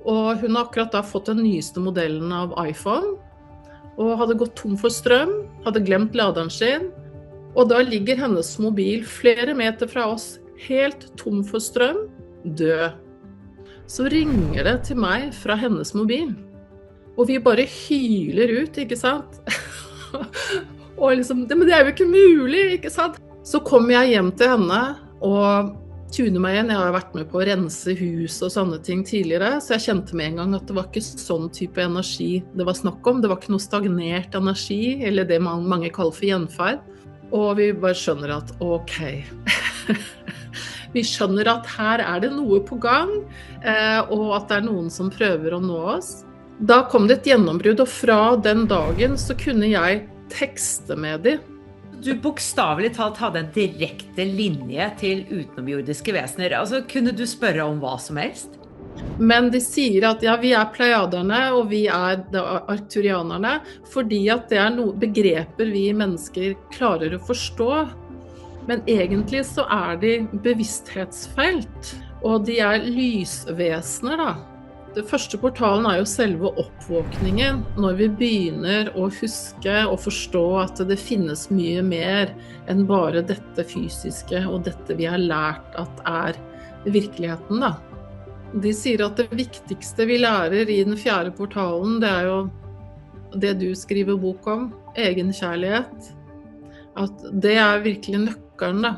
og hun har akkurat da fått den nyeste modellen av iPhone, og hadde gått tom for strøm, hadde glemt laderen sin, og da ligger hennes mobil flere meter fra oss, helt tom for strøm, død. Så ringer det til meg fra hennes mobil, og vi bare hyler ut, ikke sant? Og liksom, men det er jo ikke mulig, ikke sant? Så kom jeg hjem til henne, og tuner meg igjen. Jeg har vært med på å rense hus og sånne ting tidligere, så jeg kjente med en gang at det var ikke sånn type energi det var snakk om. Det var ikke noe stagnert energi, eller det mange kaller for gjenferd. Og vi bare skjønner at ok, vi skjønner at her er det noe på gang, og at det er noen som prøver å nå oss. Da kom det et gjennombrudd, og fra den dagen så kunne jeg tekste med dem. Du bokstavelig talt hadde en direkte linje til utenomjordiske vesener. Altså, kunne du spørre om hva som helst? Men de sier at ja, vi er pleiaderne, og vi er arkturianerne, fordi at det er noen begreper vi mennesker klarer å forstå. Men egentlig så er de bevissthetsfelt, og de er lysvesener da. Det første portalen er jo selve oppvåkningen, når vi begynner å huske og forstå at det finnes mye mer enn bare dette fysiske og dette vi har lært at er virkeligheten da. De sier at det viktigste vi lærer i den fjerde portalen, det er jo det du skriver bok om, egenkjærlighet. At det er virkelig nøkkelen da.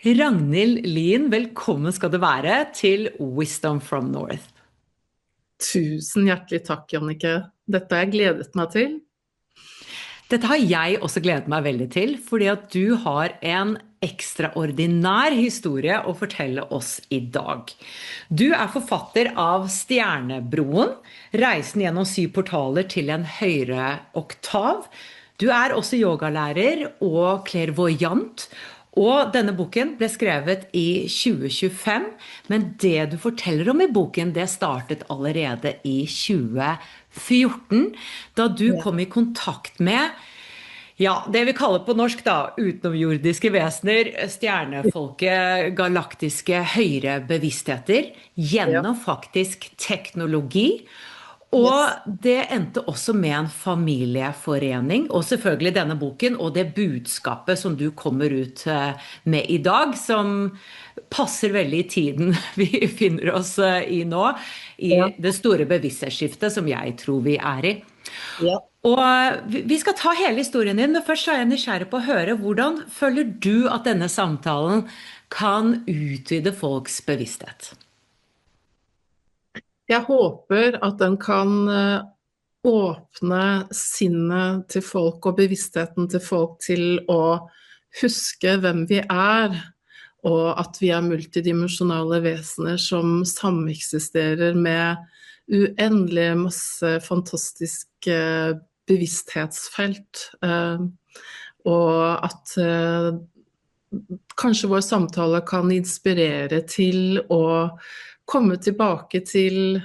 Ragnhild Lien, velkommen skal du være til Wisdom from North. Tusen hjertelig takk, Jannicke. Dette har jeg gledet meg til. Dette har jeg også gledet meg veldig til, fordi at du har en ekstraordinær historie å fortelle oss i dag. Du er forfatter av Stjernebroen, reisen gjennom 7 portaler til en høyere oktav. Du er også yogalærer og clairvoyant, og denne boken ble skrevet i 2025, men det du forteller om i boken, det startet allerede i 2014, da du kom i kontakt med, ja, det vi kaller på norsk da, utenomjordiske vesener, stjernefolket, galaktiske høyere bevisstheter, gjennom faktisk teknologi. Og det endte også med en familieforening, og selvfølgelig denne boken, og det budskapet som du kommer ut med i dag, som passer veldig i tiden vi finner oss i nå, i det store bevissthetsskiftet som jeg tror vi er i. Ja. Og vi skal ta hele historien din, men først er jeg nysgjerrig på å høre, hvordan føler du at denne samtalen kan utvide folks bevissthet? Jeg håper at den kan åpne sinnet til folk og bevisstheten til folk til å huske hvem vi er, og at vi er multidimensjonale vesener som sameksisterer med uendelig masse fantastiske bevissthetsfelt, og at kanskje vår samtale kan inspirere til å komme tilbake til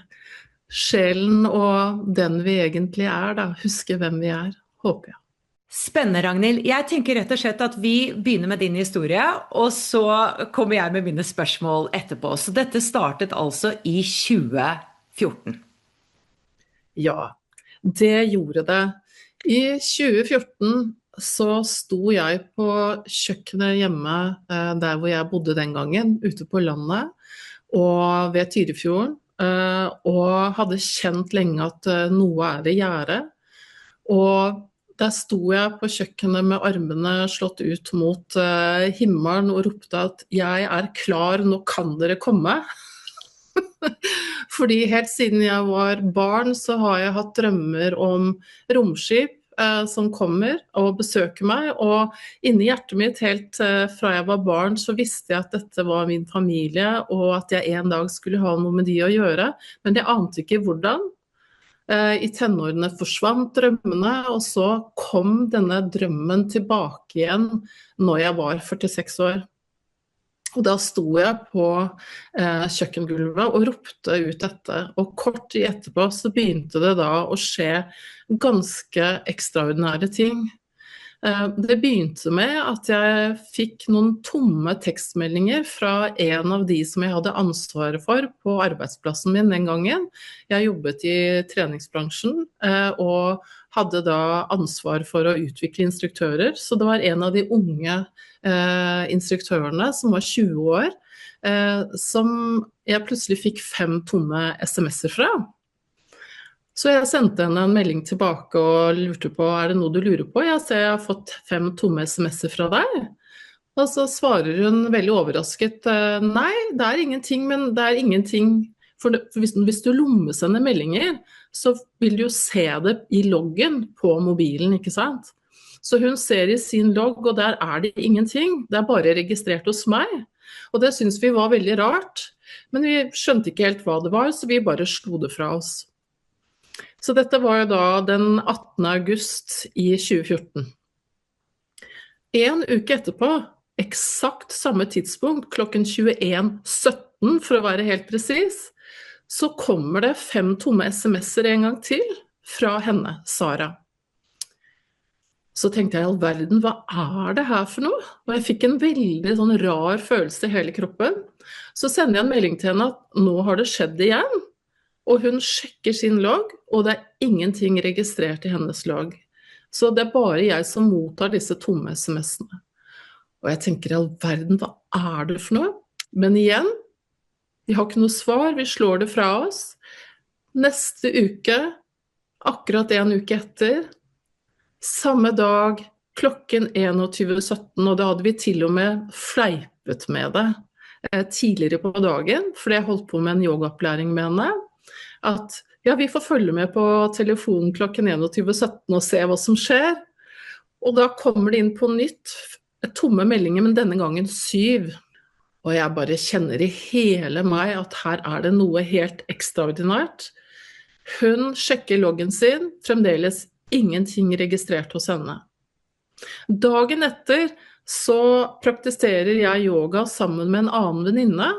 sjelen og den vi egentlig er da, huske hvem vi er, håper jeg. Spennende, Ragnhild. Jeg tenker rett og slett at vi begynner med din historie, og så kommer jeg med mine spørsmål etterpå. Så dette startet altså i 2014. Ja, det gjorde det. I 2014 så sto jeg på kjøkkenet hjemme der hvor jeg bodde den gangen, ute på landet, og ved Tyrifjorden, og hadde kjent lenge at noe er i gjære. Og der sto jeg på kjøkkenet med armene slått ut mot himmelen og ropte at jeg er klar, nå kan dere komme. Fordi helt siden jeg var barn så har jeg hatt drømmer om romskip som kommer og besøker meg, og inni hjertet mitt helt fra jeg var barn så visste jeg at dette var min familie, og at jeg en dag skulle ha noe med de å gjøre, men jeg ante ikke hvordan. I tenårene forsvant drømmene, og så kom denne drømmen tilbake igjen når jeg var 46 år. Og da sto jeg på kjøkkengulvet og ropte ut dette, og kort tid etterpå så begynte det da å skje ganske ekstraordinære ting. Det begynte med at jeg fikk noen tomme tekstmeldinger fra en av de som jeg hadde ansvaret for på arbeidsplassen min den gangen. Jeg jobbet i treningsbransjen og hadde da ansvar for å utvikle instruktører, så det var en av de unge instruktørene som var 20 år, som jeg plutselig fikk 5 tomme SMS-er fra. Så jeg sendte henne en melding tilbake og lurte på, det noe du lurer på? Jeg ser jeg har fått 5 tomme SMS-er fra deg. Og så svarer hun veldig overrasket, nei, det ingenting, men det ingenting. For hvis du lommesender meldinger, så vil du jo se det i loggen på mobilen, ikke sant? Så hun ser i sin logg, og der det ingenting. Det bare registrert hos meg. Og det synes vi var veldig rart. Men vi skjønte ikke helt hva det var, så vi bare slo det fra oss. Så dette var jo da den 18. august i 2014. En uke etterpå, eksakt samme tidspunkt, klokken 21:17 for å være helt presis, så kommer det 5 tomme SMS-er en gang til fra henne, Sara. Så tenkte jeg i all verden, hva det her for noe? Og jeg fikk en veldig sånn rar følelse i hele kroppen. Så sender jeg en melding til henne at nå har det skjedd igjen. Og hun sjekker sin logg, og det ingenting registrert i hennes logg. Så det bare jeg som mottar disse tomme SMS-ene. Og jeg tenker i all verden, hva det for noe? Men igjen, vi har ikke noe svar, vi slår det fra oss. Neste uke, akkurat en uke etter, samme dag, klokken 21:17, og da hadde vi til og med fleipet med det tidligere på dagen, fordi jeg holdt på med en yogaopplæring med henne, at ja, vi får følge med på telefonen klokken 21:17 og se hva som skjer. Og da kommer det inn på nytt, tomme meldinger, men denne gangen 7. Og jeg bare kjenner i hele meg at her det noe helt ekstraordinært. Hun sjekker loggen sin, fremdeles ingenting registrert hos henne. Dagen etter så praktiserer jeg yoga sammen med en annen venninne,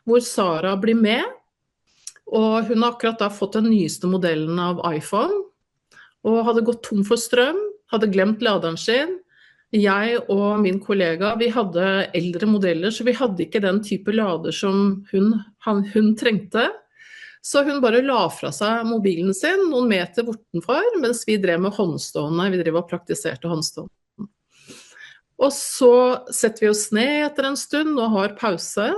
hvor Sara blir med. Og hun har akkurat da fått den nyeste modellen av iPhone, og hadde gått tom for strøm, hadde glemt laderen sin. Jeg og min kollega, vi hadde eldre modeller, så vi hadde ikke den type lader som hun trengte. Så hun bare la fra seg mobilen sin noen meter bortenfor, mens vi drev med håndstående, vi drev og praktiserte håndstående. Og så setter vi oss ned etter en stund og har pause.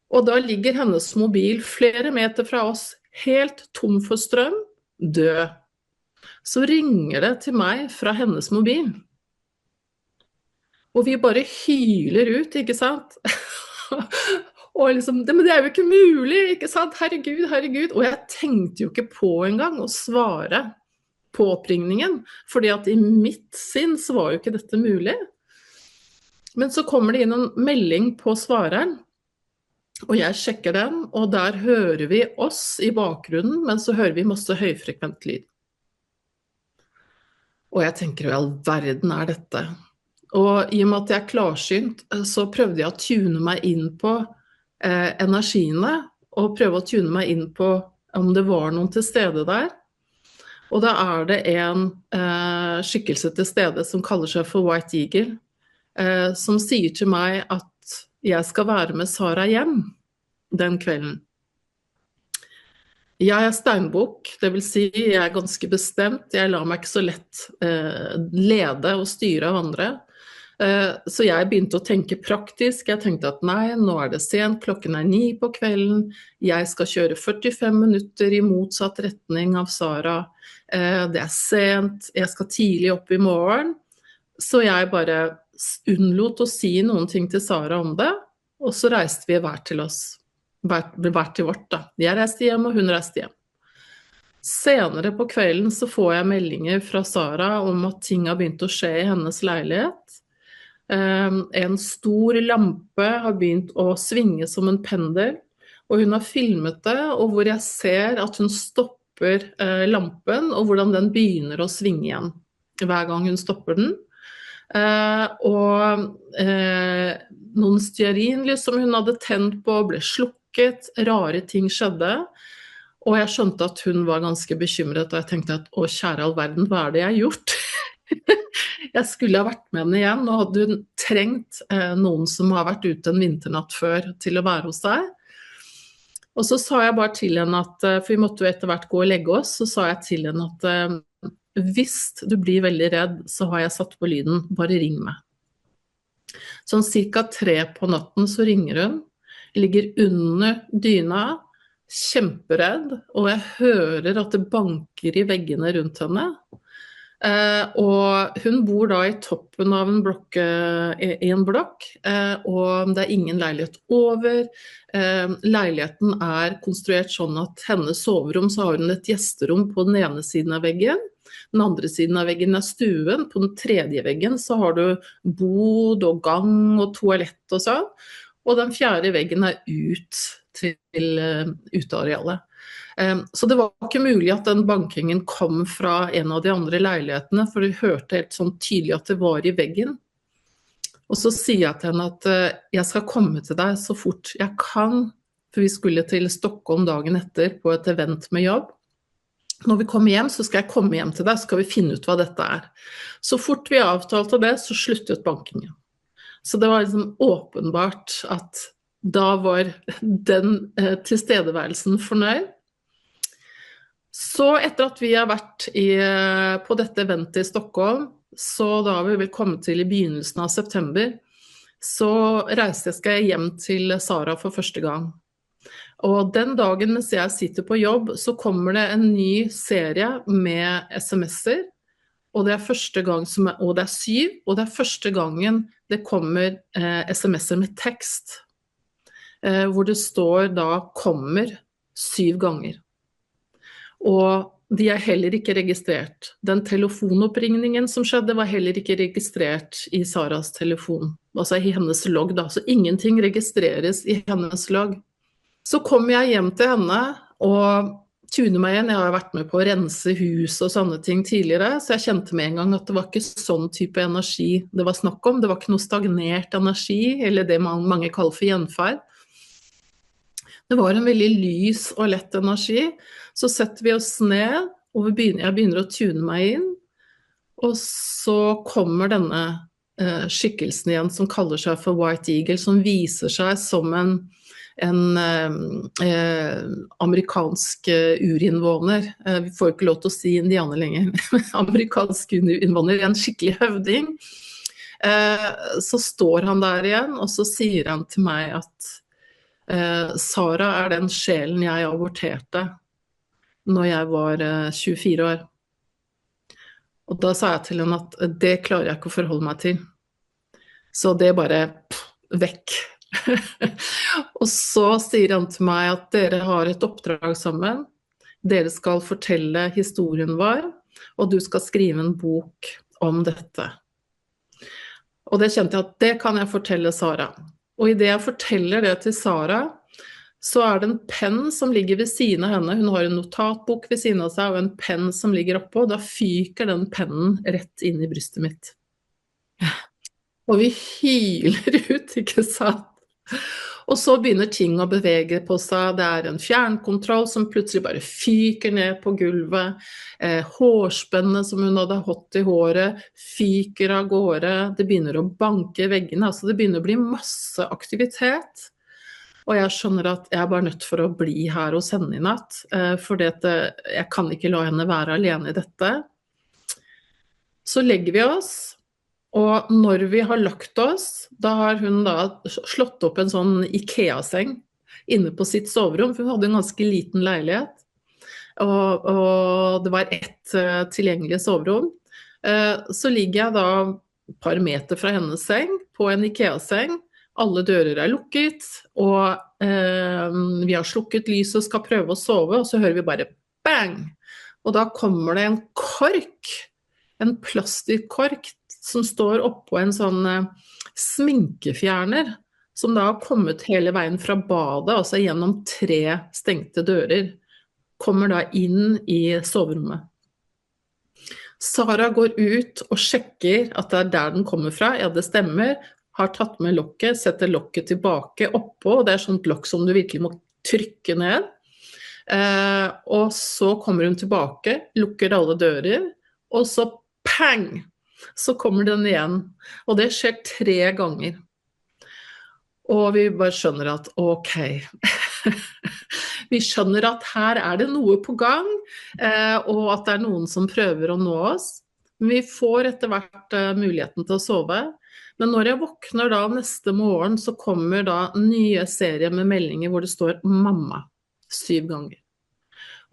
Og da ligger hennes mobil flere meter fra oss, helt tom for strøm, død. Så ringer det til meg fra hennes mobil. Og vi bare hyler ut, ikke sant? Og liksom, men det jo ikke mulig, ikke sant? Herregud, herregud. Og jeg tenkte jo ikke på engang å svare på oppringningen, fordi at i mitt sinn så var jo ikke dette mulig. Men så kommer det inn en melding på svareren, og jeg sjekker den, og der hører vi oss i bakgrunnen, men så hører vi masse høyfrekvent lyd. Og jeg tenker, hva i all verden dette? Og i og med at jeg klarsynt, så prøvde jeg å tune meg inn på energiene, og prøve å tune meg inn på om det var noen til stede der. Og da det en skikkelse til stede som kaller seg for White Eagle, som sier til meg at jeg skal være med Sara hjem den kvelden. Jeg steinbukk, det vil si jeg ganske bestemt, jeg lar meg ikke så lett lede og styre av andre. Så jeg begynte å tenke praktisk, jeg tenkte at nei, nå det sent, klokken 9 på kvelden, jeg skal kjøre 45 minutter i motsatt retning av Sara, det sent, jeg skal tidlig opp i morgen, så jeg bare unnlot å si noen ting til Sara om det, og så reiste vi hver til vårt da. Jeg reiste hjem, og hun reiste hjem. Senere på kvelden så får jeg meldinger fra Sara om at ting har begynt å skje i hennes leilighet. En stor lampe har begynt å svinge som en pendel, og hun har filmet det, og hvor jeg ser at hun stopper lampen, og hvordan den begynner å svinge igjen hver gang hun stopper den. Og noen stearinlys som hun hadde tent på ble slukket, rare ting skjedde, og jeg skjønte at hun var ganske bekymret, og jeg tenkte at, å kjære all verden, hva det jeg har gjort? Jeg skulle ha vært med henne igjen, og hadde hun trengt noen som har vært ute en vinternatt før til å være hos deg. Og så sa jeg bare til henne at, for vi måtte jo etter hvert gå og legge oss, så sa jeg til henne at hvis du blir veldig redd, så har jeg satt på lyden, bare ring meg. Sånn cirka 3 på natten så ringer hun, ligger under dyna, kjemperedd, og jeg hører at det banker i veggene rundt henne. Og hun bor da i toppen av en blokk, i en blokk, og det er ingen leilighet over. Leiligheten er konstruert sånn at hennes soverom så har hun et gjesterom på den ene siden av veggen. Den andre siden av veggen er stuen, på den tredje veggen så har du bod og gang og toalett og sånn, og den fjerde veggen er ut til utearealet. Så det var ikke mulig at den bankingen kom fra en av de andre leilighetene, for du hørte helt sånn tydelig at det var i veggen. Og så sier jeg til henne at jeg skal komme til deg så fort jeg kan, for vi skulle til Stockholm dagen etter på et event med jobb. Når vi kommer hjem, så skal jeg komme hjem til deg, så skal vi finne ut hva dette er. Så fort vi avtalte det, så sluttet bankingen. Så det var liksom åpenbart at da var den tilstedeværelsen fornøyd. Så etter at vi har vært på dette eventet i Stockholm, så da har vi vel kommet til i begynnelsen av september, så reiste jeg hjem til Sara for første gang. Og den dagen mens jeg sitter på jobb, så kommer det en ny serie med sms'er, og det er første gang og det er 7, og det er første gangen det kommer sms'er med tekst, hvor det står da kommer 7 ganger. Og de er heller ikke registrert. Den telefonoppringningen som skjedde var heller ikke registrert i Saras telefon, altså i hennes logg da, så ingenting registreres i hennes logg. Så kom jeg hjem til henne og tuner meg igjen. Jeg har vært med på å rense hus og sånne ting tidligere, så jeg kjente med en gang at det var ikke sånn type energi det var snakk om. Det var ikke noe stagnert energi, eller det mange kaller for gjenferd. Det var en veldig lys og lett energi. Så setter vi oss ned, og jeg begynner å tune meg inn, og så kommer denne skikkelsen igjen som kaller seg for White Eagle, som viser seg som en amerikansk urinnvåner. Vi får ikke lov til å si indianer lenger. Amerikansk urinnvåner, en skikkelig høvding. Så står han der igjen, og så sier han til meg at Sara er den sjelen jeg aborterte når jeg var 24 år. Og da sa jeg til henne at det klarer jeg ikke å forholde meg til. Så det bare vekk. Og så sier han til meg at dere har et oppdrag sammen. Dere skal fortelle historien vår, og du skal skrive en bok om dette. Og det kjente jeg at det kan jeg fortelle Sara. Og i det jeg forteller det til Sara, så er det en penn som ligger ved siden av henne. Hun har en notatbok ved siden av seg, og en penn som ligger oppå. Da fyker den pennen rett inn i brystet mitt. Og vi hyler ut, ikke sant? Og så begynner ting å bevege på seg. Det er en fjernkontroll som plutselig bare fyker ned på gulvet. Hårspennene som hun hadde hatt i håret fyker av gårde. Det begynner å banke i veggene. Altså det begynner å bli masse aktivitet. Og jeg skjønner at jeg er bare nødt for å bli her hos henne i natt. For jeg kan ikke la henne være alene i dette. Så legger vi oss. Og når vi har lagt oss, da har hun da slått opp en sånn IKEA-seng inne på sitt soverom, for hun hadde en ganske liten leilighet, og det var ett tilgjengelig soverom. Så ligger jeg da et par meter fra hennes seng på en IKEA-seng, alle dører er lukket, og vi har slukket lyset og skal prøve å sove, og så hører vi bare bang! Og da kommer det en kork, en plastikkork, som står oppå en sånn sminkefjerner, som da har kommet hele veien fra badet, altså gjennom 3 stengte dører, kommer da inn i soverommet. Sara går ut og sjekker at det er der den kommer fra, ja det stemmer, har tatt med lokket, setter lokket tilbake oppå, og det er sånt lokk som du virkelig må trykke ned, og så kommer hun tilbake, lukker alle dører, og så pang! så kommer den igjen. Og det skjer 3 ganger. Og vi bare skjønner at ok, vi skjønner at her er det noe på gang, og at det er noen som prøver å nå oss. Men vi får etter hvert muligheten til å sove. Men når jeg våkner da neste morgen, så kommer da nye serier med meldinger hvor det står mamma 7 ganger.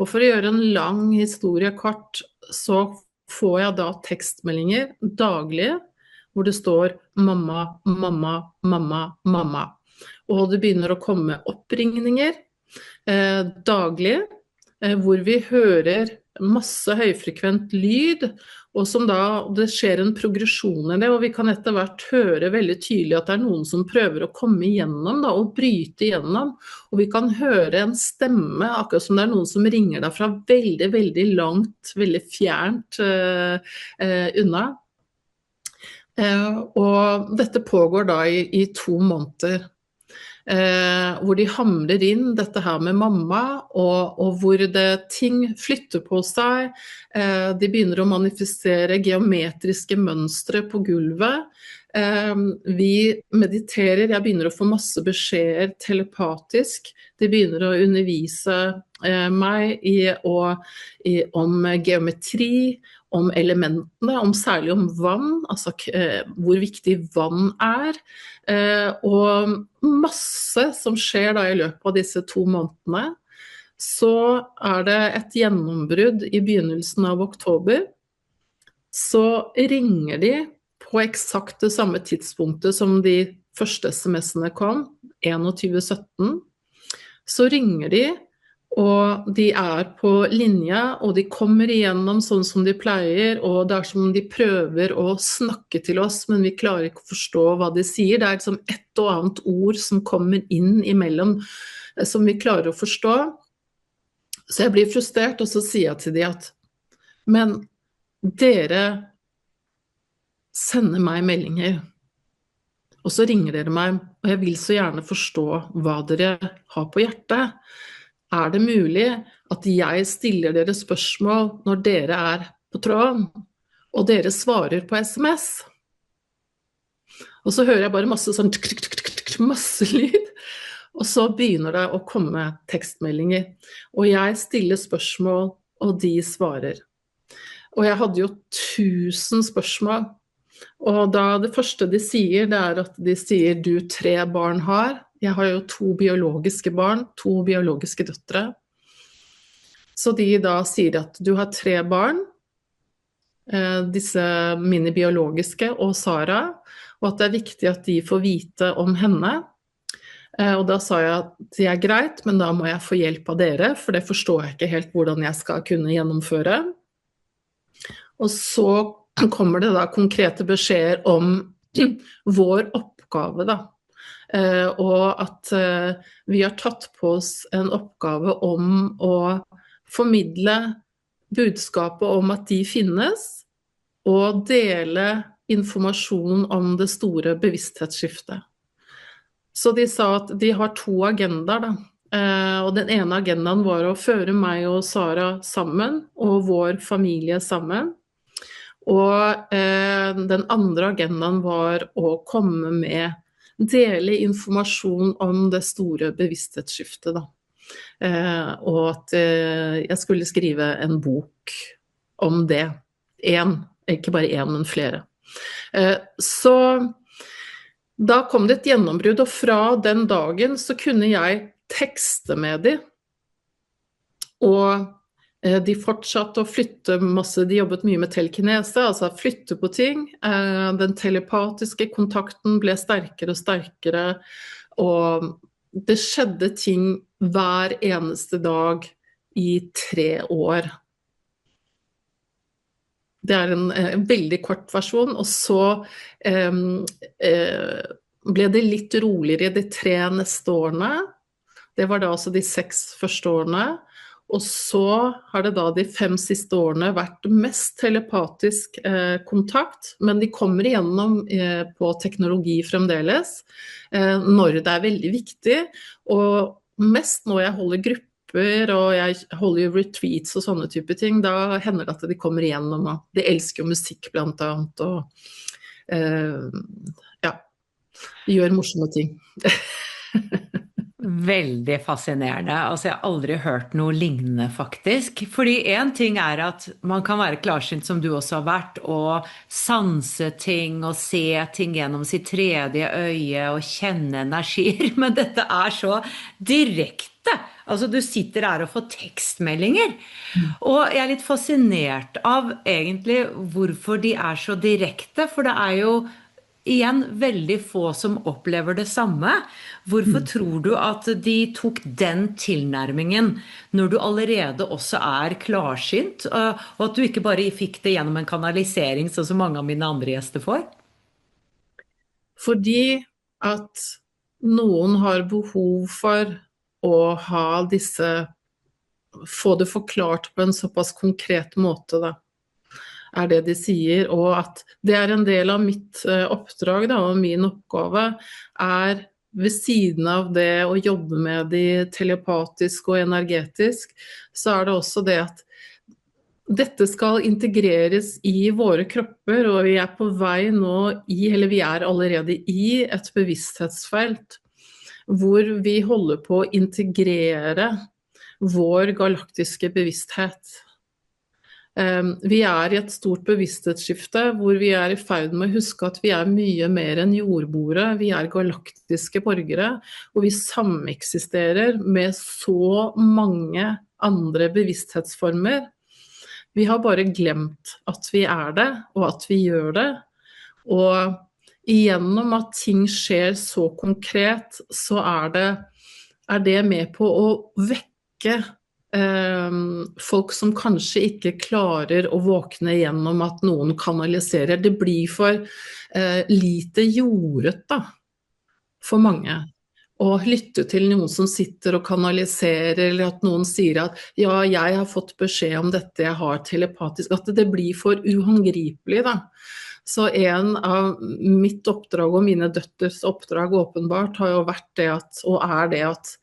Og for å gjøre en lang historie kort, så får jeg da tekstmeldinger daglig, hvor det står mamma, mamma, mamma, mamma. Og det begynner å komme oppringninger daglig, hvor vi hører masse høyfrekvent lyd, og som da, det skjer en progresjon i det, og vi kan etter hvert høre veldig tydelig at det er noen som prøver å komme igjennom da, og bryte igjennom, og vi kan høre en stemme, akkurat som det er noen som ringer deg fra veldig, veldig langt, veldig fjernt unna. Og dette pågår da i 2 måneder. Hvor de hamrer inn dette her med mamma, og hvor ting flytter på seg, de begynner å manifestere geometriske mønstre på gulvet, vi mediterer, jeg begynner å få masse beskjeder telepatisk, de begynner å undervise meg om geometri, om elementene, særlig om vann, altså hvor viktig vann er, og masse som skjer da i løpet av disse 2 månedene. Så er det et gjennombrudd i begynnelsen av oktober, så ringer de på eksakt det samme tidspunktet som de første SMS-ene kom, 21.17, så ringer de, og de er på linja, og de kommer igjennom sånn som de pleier, og det er som om de prøver å snakke til oss, men vi klarer ikke å forstå hva de sier. Det er liksom et og annet ord som kommer inn imellom, som vi klarer å forstå. Så jeg blir frustrert, og så sier jeg til de at, men dere sender meg meldinger, og så ringer dere meg, og jeg vil så gjerne forstå hva dere har på hjertet. Er det mulig at jeg stiller dere spørsmål når dere er på tråden, og dere svarer på SMS? Og så hører jeg bare masse sånn masse lyd, og så begynner det å komme tekstmeldinger, og jeg stiller spørsmål, og de svarer. Og jeg hadde jo 1000 spørsmål, og da det første de sier, det er at de sier du 3 barn har. Jeg har jo 2 biologiske barn, 2 biologiske døtre. Så de da sier at du har 3 barn, disse mine biologiske og Sara, og at det er viktig at de får vite om henne. Og da sa jeg at det er greit, men da må jeg få hjelp av dere, for det forstår jeg ikke helt hvordan jeg skal kunne gjennomføre. Og så kommer det da konkrete beskjeder om vår oppgave da. Og at vi har tatt på oss en oppgave om å formidle budskapet om at de finnes, og dele informasjon om det store bevissthetsskiftet. Så de sa at de har 2 agendaer da, og den ene agendaen var å føre meg og Sara sammen, og vår familie sammen. Og den andre agendaen var å komme med dele informasjon om det store bevissthetsskiftet da. Og at jeg skulle skrive en bok om det. Ikke bare en, men flere. Så da kom det et gjennombrudd, og fra den dagen så kunne jeg tekste med dem. Og de fortsatte å flytte masse, de jobbet mye med telekinese, altså flytte på ting. Den telepatiske kontakten ble sterkere og sterkere, og det skjedde ting hver eneste dag i 3 år. Det er en veldig kort versjon, og så ble det litt roligere de 3 neste årene. Det var da altså de 6 første årene. Og så har det da de 5 siste årene vært mest telepatisk kontakt, men de kommer igjennom på teknologi fremdeles, når det er veldig viktig, og mest når jeg holder grupper grupper, og jeg holder jo retreats og sånne type ting, da hender det at de kommer igjennom, og de elsker jo musikk blant annet, og ja, gjør morsomme ting. Veldig fascinerende. Altså, jeg har aldri hørt noe lignende, faktisk. Fordi en ting er at man kan være klarsynt, som du også har vært, og sanse ting og se ting gjennom sitt tredje øye og kjenne energier. Men dette er så direkte. Altså, du sitter her og får tekstmeldinger. Og jeg er litt fascinert av egentlig hvorfor de er så direkte, for det er jo igjen veldig få som opplever det samme. Hvorfor tror du at de tok den tilnærmingen når du allerede også er klarsynt, og at du ikke bare fikk det gjennom en kanalisering sånn som mange av mine andre gjester får? Fordi at noen har behov for å ha få det forklart på en såpass konkret måte da. Er det de sier, og at det er en del av mitt oppdrag da, og min oppgave er ved siden av det å jobbe med de telepatisk og energetisk, så er det også det at dette skal integreres i våre kropper, og vi er på vei nå eller vi er allerede i et bevissthetsfelt, hvor vi holder på å integrere vår galaktiske bevissthet. Vi er i et stort bevissthetsskifte hvor vi er i ferd med å huske at vi er mye mer enn jordbordet, vi er galaktiske borgere, og vi sameksisterer med så mange andre bevissthetsformer. Vi har bare glemt at vi er det, og at vi gjør det, og gjennom at ting skjer så konkret, så er det med på å vekke folk som kanskje ikke klarer å våkne gjennom at noen kanaliserer. Det blir for lite jordet da, for mange. Å lytte til noen som sitter og kanaliserer, eller at noen sier at ja, jeg har fått beskjed om dette, jeg har telepatisk, at det blir for uhåndgripelig da. Så en av mitt oppdrag og mine døtters oppdrag åpenbart har jo vært det at, og er det at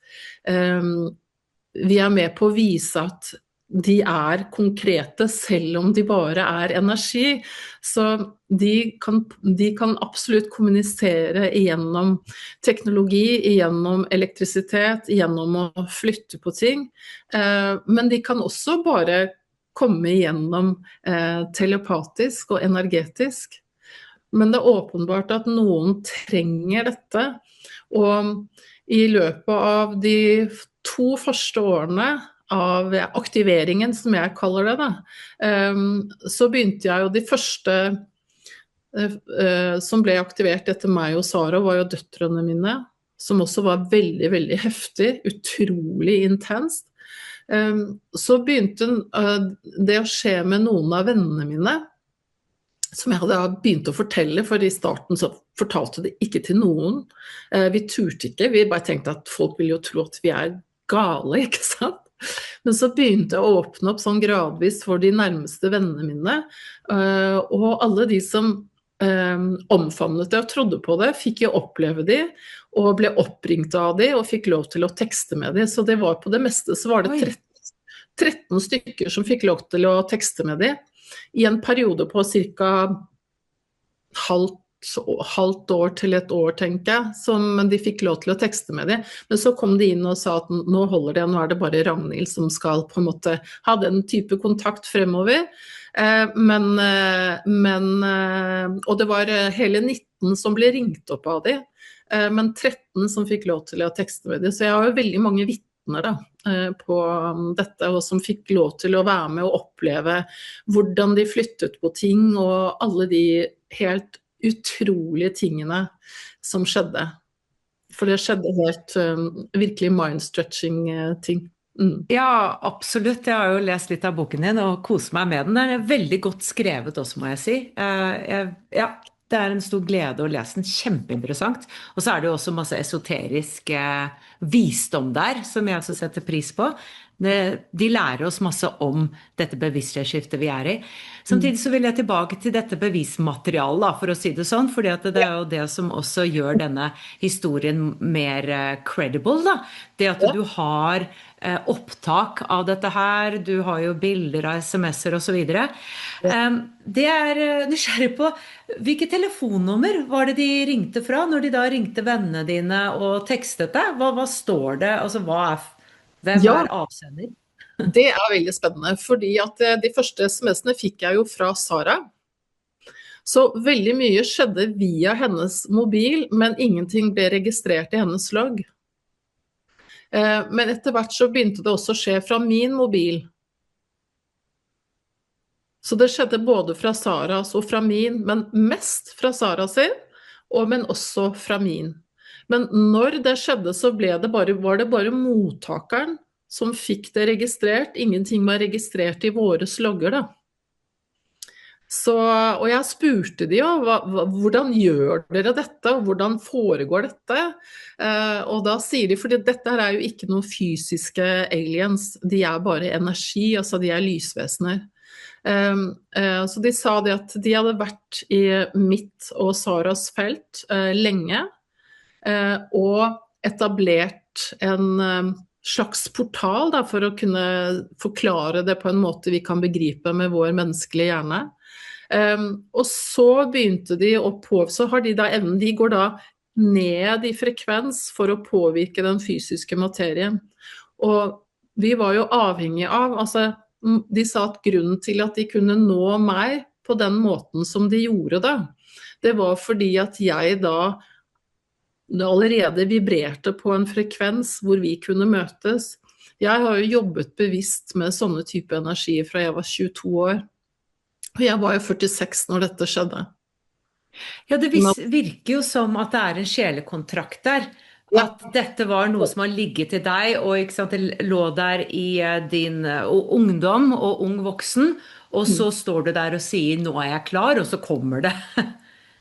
vi er med på å vise at de er konkrete, selv om de bare er energi. Så de kan absolutt kommunisere gjennom teknologi, gjennom elektrisitet, gjennom å flytte på ting. Men de kan også bare komme gjennom telepatisk og energetisk. Men det er åpenbart at noen trenger dette, og i løpet av de 2 første årene av aktiveringen, som jeg kaller det da, så begynte jeg jo de første som ble aktivert etter meg og Sara, var jo døtrene mine, som også var veldig, veldig heftig, utrolig intenst. Så begynte det å skje med noen av vennene mine, som jeg hadde begynt å fortelle, for i starten så fortalte det ikke til noen. Vi turte ikke, vi bare tenkte at folk vil jo tro at vi er gale, ikke sant? Men så begynte jeg å åpne opp sånn gradvis for de nærmeste vennene mine, og alle de som omfavnet det og trodde på det, fikk jo oppleve det, og ble oppringt av det, og fikk lov til å tekste med det. Så det var på det meste, så var det 13 stykker som fikk lov til å tekste med det, i en periode på cirka halvt år til et år, tenker jeg, som de fikk lov til å tekste med det. Men så kom de inn og sa at nå holder det, nå er det bare Ragnhild som skal på en måte ha den type kontakt fremover. Og det var hele 19 som ble ringt opp av det, men 13 som fikk lov til å tekste med det. Så jeg har jo veldig mange vitner da, på dette, og som fikk lov til å være med og oppleve hvordan de flyttet på ting, og alle de helt utrolige tingene som skjedde. For det skjedde helt virkelig mind-stretching ting. Ja, absolutt. Jeg har jo lest litt av boken din og koser meg med den. Den er veldig godt skrevet også, må jeg si. Ja, det er en stor glede å lese den, kjempeinteressant. Og så er det jo også masse esoterisk visdom der, som jeg også setter pris på. De lærer oss masse om dette bevissthetsskiftet vi er i. Samtidig så vil jeg tilbake til dette bevismaterialet, da, for å si det sånn, fordi at det er jo det som også gjør denne historien mer credible, da. Det at du har opptak av dette her, du har jo bilder av SMS-er og så videre. Det er nysgjerrig på, hvilke telefonnummer var det de ringte fra når de da ringte vennene dine og tekstet det? Hva står det? Altså, hvem Ja, er avsender? det er veldig spennende, fordi at de første SMS-ene fikk jeg jo fra Sara. Så veldig mye skjedde via hennes mobil, men ingenting ble registrert i hennes logg. Men etter hvert så begynte det også å skje fra min mobil. Så det skjedde både fra Saras og fra min, men mest fra Sara sin, men også fra min. Men når det skjedde, så var det bare mottakeren som fikk det registrert. Ingenting var registrert i våres logger, da. Så, og jeg spurte de jo, hvordan gjør dere dette, og hvordan foregår dette? Og da sier de, fordi dette er jo ikke noen fysiske aliens, de er bare energi, altså de er lysvesener. Så de sa det at de hadde vært i mitt og Saras felt lenge, og etablert en slags portal da, for å kunne forklare det på en måte vi kan begripe med vår menneskelige hjerne. Og så begynte de så har de da evnen, de går da ned i frekvens for å påvirke den fysiske materien. Og vi var jo avhengige av, altså de sa at grunnen til at de kunne nå meg på den måten som de gjorde det var fordi at jeg da allerede vibrerte på en frekvens hvor vi kunne møtes. Jeg har jo jobbet bevisst med sånne type energi fra jeg var 22 år. Og jeg var jo 46 når dette skjedde. Ja, det virker jo som at det er en sjelekontrakt der. At dette var noe som har ligget til deg, og ikke sant, det lå der i din ungdom og ung voksen, og så står du der og sier, nå er jeg klar, og så kommer det.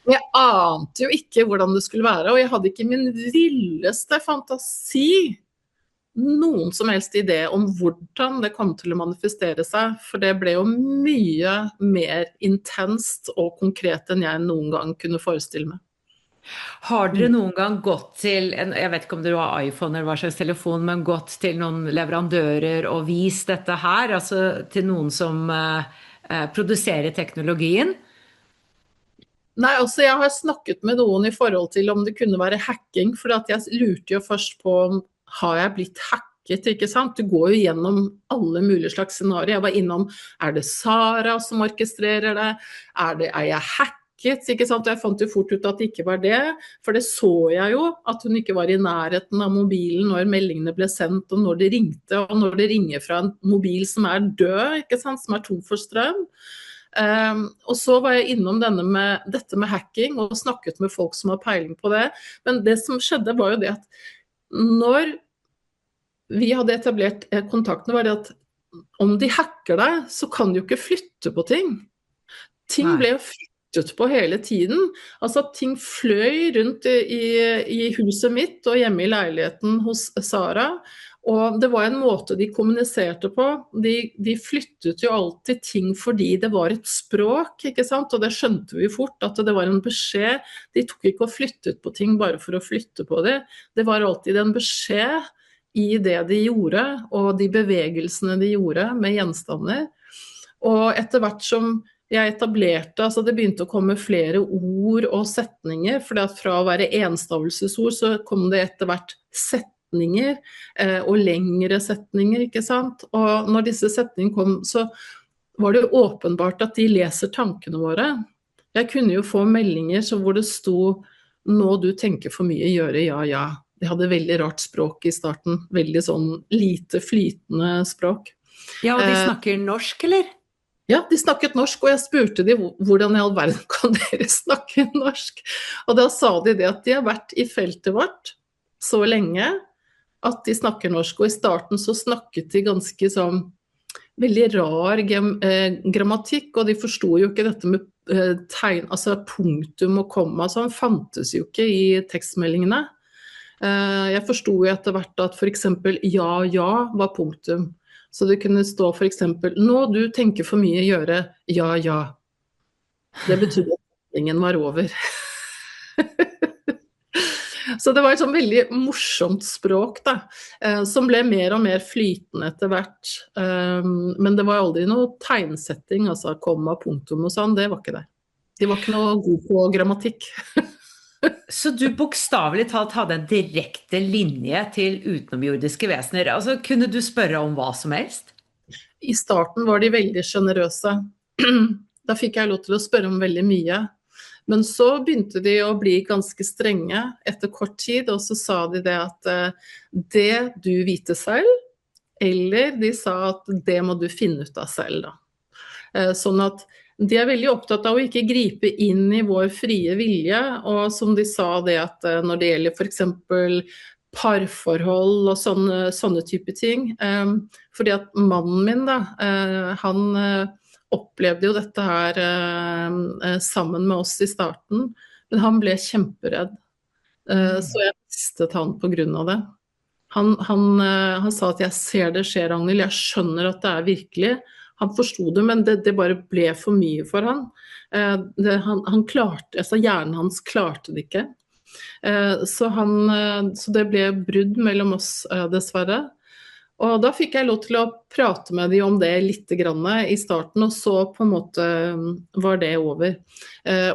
Jeg ante jo ikke hvordan det skulle være, og jeg hadde ikke min villeste fantasi noen som helst idé om hvordan det kom til å manifestere seg, for det ble jo mye mer intenst og konkret enn jeg noen gang kunne forestille meg. Har dere noen gang gått til, jeg vet ikke om du har iPhone eller hva slags telefon, men gått til noen leverandører og vist dette her, altså til noen som produserer teknologien? Nei, altså jeg har snakket med noen i forhold til om det kunne være hacking, for at jeg lurte jo først på om har jeg blitt hacket, ikke sant? Du går jo gjennom alle mulige slags scenarier. Jeg var innom, er det Sara som orkestrerer det? Er jeg hacket, ikke sant? Og jeg fant jo fort ut at det ikke var det, for det så jeg jo, at hun ikke var i nærheten av mobilen når meldingene ble sendt, og når det ringte, og når det ringer fra en mobil som er død, ikke sant? Som er tom for strøm. Og så var jeg innom dette med hacking og snakket med folk som har peiling på det, men det som skjedde var jo det at når vi hadde etablert kontakten var det at om de hacker deg, så kan du jo ikke flytte på ting. Ting ble jo flyttet på hele tiden. Altså ting fløy rundt i huset mitt og hjemme i leiligheten hos Sara, og det var en måte de kommuniserte på. De flyttet jo alltid ting fordi det var et språk, ikke sant? Og det skjønte vi fort, at det var en beskjed. De tok ikke og flyttet på ting bare for å flytte på det. Det var alltid en beskjed i det de gjorde, og de bevegelsene de gjorde med gjenstander. Og etter hvert som jeg etablerte, altså det begynte å komme flere ord og setninger, for fra å være enstavelsesord så kom det etter hvert setninger, og lengre setninger, ikke sant? Og når disse setningene kom, så var det jo åpenbart at de leser tankene våre. Jeg kunne jo få meldinger hvor det sto, nå du tenker for mye, gjøre ja, ja. De hadde veldig rart språk i starten, veldig sånn lite flytende språk. Ja, og de snakker norsk, eller? Ja, de snakket norsk, og jeg spurte de hvordan i all verden kan dere snakke norsk? Og da sa de det at de har vært i feltet vårt så lenge, at de snakker norsk, og i starten så snakket de ganske sånn veldig rar grammatikk, og de forstod jo ikke dette med tegn, altså punktum og komma, sånn fantes jo ikke i tekstmeldingene. Jeg forstod jo etter hvert at for eksempel ja, ja var punktum, Så det kunne stå for eksempel, nå du tenker for mye gjøre, ja, ja. Det betydde at setningen var over. Så det var et sånn veldig morsomt språk da, som ble mer og mer flytende etter hvert. Men det var aldri noe tegnsetting, altså komma, punktum og sånn, det var ikke det. De var ikke noe god på grammatikk. Så du bokstavelig talt hadde en direkte linje til utenomjordiske vesener. Altså, kunne du spørre om hva som helst? I starten var de veldig generøse. Da fikk jeg lov til å spørre om veldig mye. Men så begynte de å bli ganske strenge etter kort tid, og så sa de det at det du vite selv, eller de sa at det må du finne ut av selv da. Sånn at de er veldig opptatt av å ikke gripe inn i vår frie vilje, og som de sa det at når det gjelder for eksempel parforhold og sånne type ting, fordi at mannen min da, han opplevde jo dette her sammen med oss i starten, men han ble kjemperedd. Så jeg mistet han på grunn av det. Han sa at jeg ser det skjer, Ragnhild, jeg skjønner at det er virkelig. Han forstod det, men det bare ble for mye for han. Han klarte, altså hjernen hans klarte det ikke. Så det ble brudd mellom oss, dessverre. Og da fikk jeg lov til å prate med dem om det litt grann i starten, og så på en måte var det over.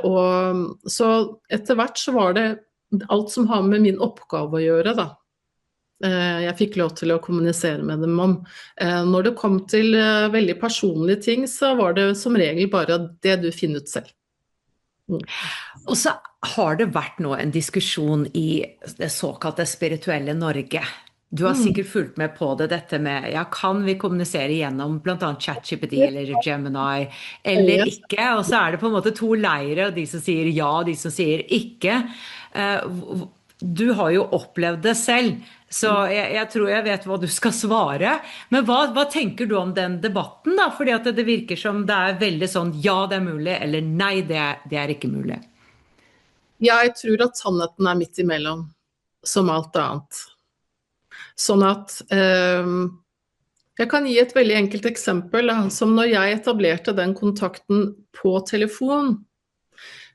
Og så etter hvert så var det alt som har med min oppgave å gjøre da. Jeg fikk lov til å kommunisere med dem om. Når det kom til veldig personlige ting, så var det som regel bare det du finner ut selv. Og så har det vært nå en diskusjon i det såkalte spirituelle Norge. Du har sikkert fulgt med på det, dette med, ja, kan vi kommunisere gjennom blant annet ChatGPT eller Gemini, eller ikke? Og så er det på en måte to leire, de som sier ja, de som sier ikke. Du har jo opplevd det selv, så jeg tror jeg vet hva du skal svare. Men hva tenker du om den debatten da? Fordi at det virker som det er veldig sånn, ja, det er mulig, eller nei, det er ikke mulig. Jeg tror at sannheten er midt imellom, som alt annet. Sånn at jeg kan gi et veldig enkelt eksempel, som når jeg etablerte den kontakten på telefon.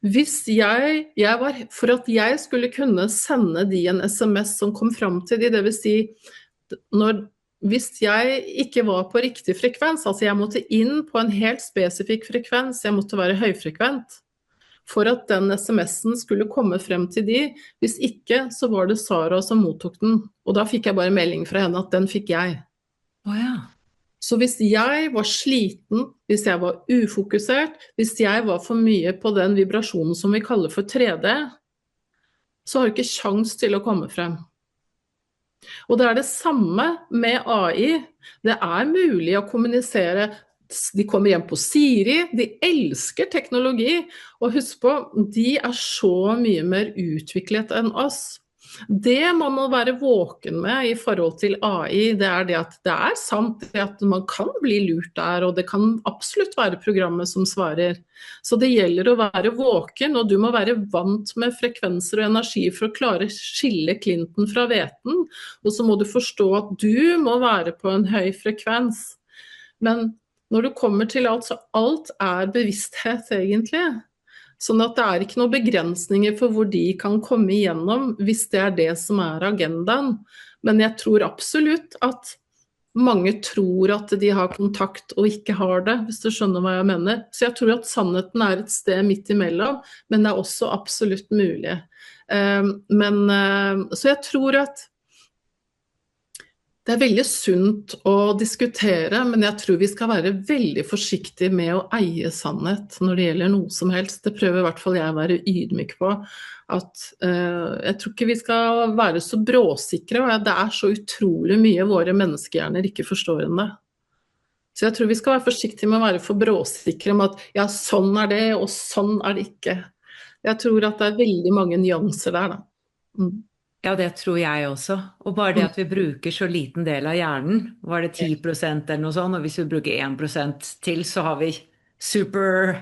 Hvis for at jeg skulle kunne sende de en SMS som kom frem til de, det vil si, hvis jeg ikke var på riktig frekvens, altså jeg måtte inn på en helt spesifikk frekvens, jeg måtte være høyfrekvent, for at den SMS-en skulle komme frem til de. Hvis ikke, så var det Sara som mottok den. Og da fikk jeg bare melding fra henne at den fikk jeg. Ja. Så hvis jeg var sliten, hvis jeg var ufokusert, hvis jeg var for mye på den vibrasjonen som vi kaller for 3D, så har jeg ikke sjans til å komme frem. Og det er det samme med AI. Det er mulig å kommunisere. De kommer hjem på Siri, de elsker teknologi, og husk på, de er så mye mer utviklet enn oss. Det man må være våken med i forhold til AI, det er det at det er sant at man kan bli lurt der, og det kan absolutt være programmet som svarer. Så det gjelder å være våken, og du må være vant med frekvenser og energi for å klare å skille klinten fra hveten, og så må du forstå at du må være på en høy frekvens. Men når du kommer til alt, så alt er bevissthet egentlig. Sånn at det er ikke noen begrensninger for hvor de kan komme igjennom, hvis det er det som er agendaen. Men jeg tror absolutt at mange tror at de har kontakt og ikke har det, hvis du skjønner hva jeg mener. Så jeg tror at sannheten er et sted midt imellom, men det er også absolutt mulig. Så jeg tror at det er veldig sunt å diskutere, men jeg tror vi skal være veldig forsiktige med å eie sannhet når det gjelder noe som helst. Det prøver i hvert fall jeg å være ydmyk på. At, jeg tror ikke vi skal være så bråsikre, og det er så utrolig mye våre menneskehjerner ikke forstår enn det. Så jeg tror vi skal være forsiktige med å være for bråsikre med at ja, sånn er det, og sånn er det ikke. Jeg tror at det er veldig mange nyanser der da. Ja, det tror jeg også. Og bare det at vi bruker så liten del av hjernen, var det 10% eller noe sånt, og hvis vi bruker 1% til, så har vi super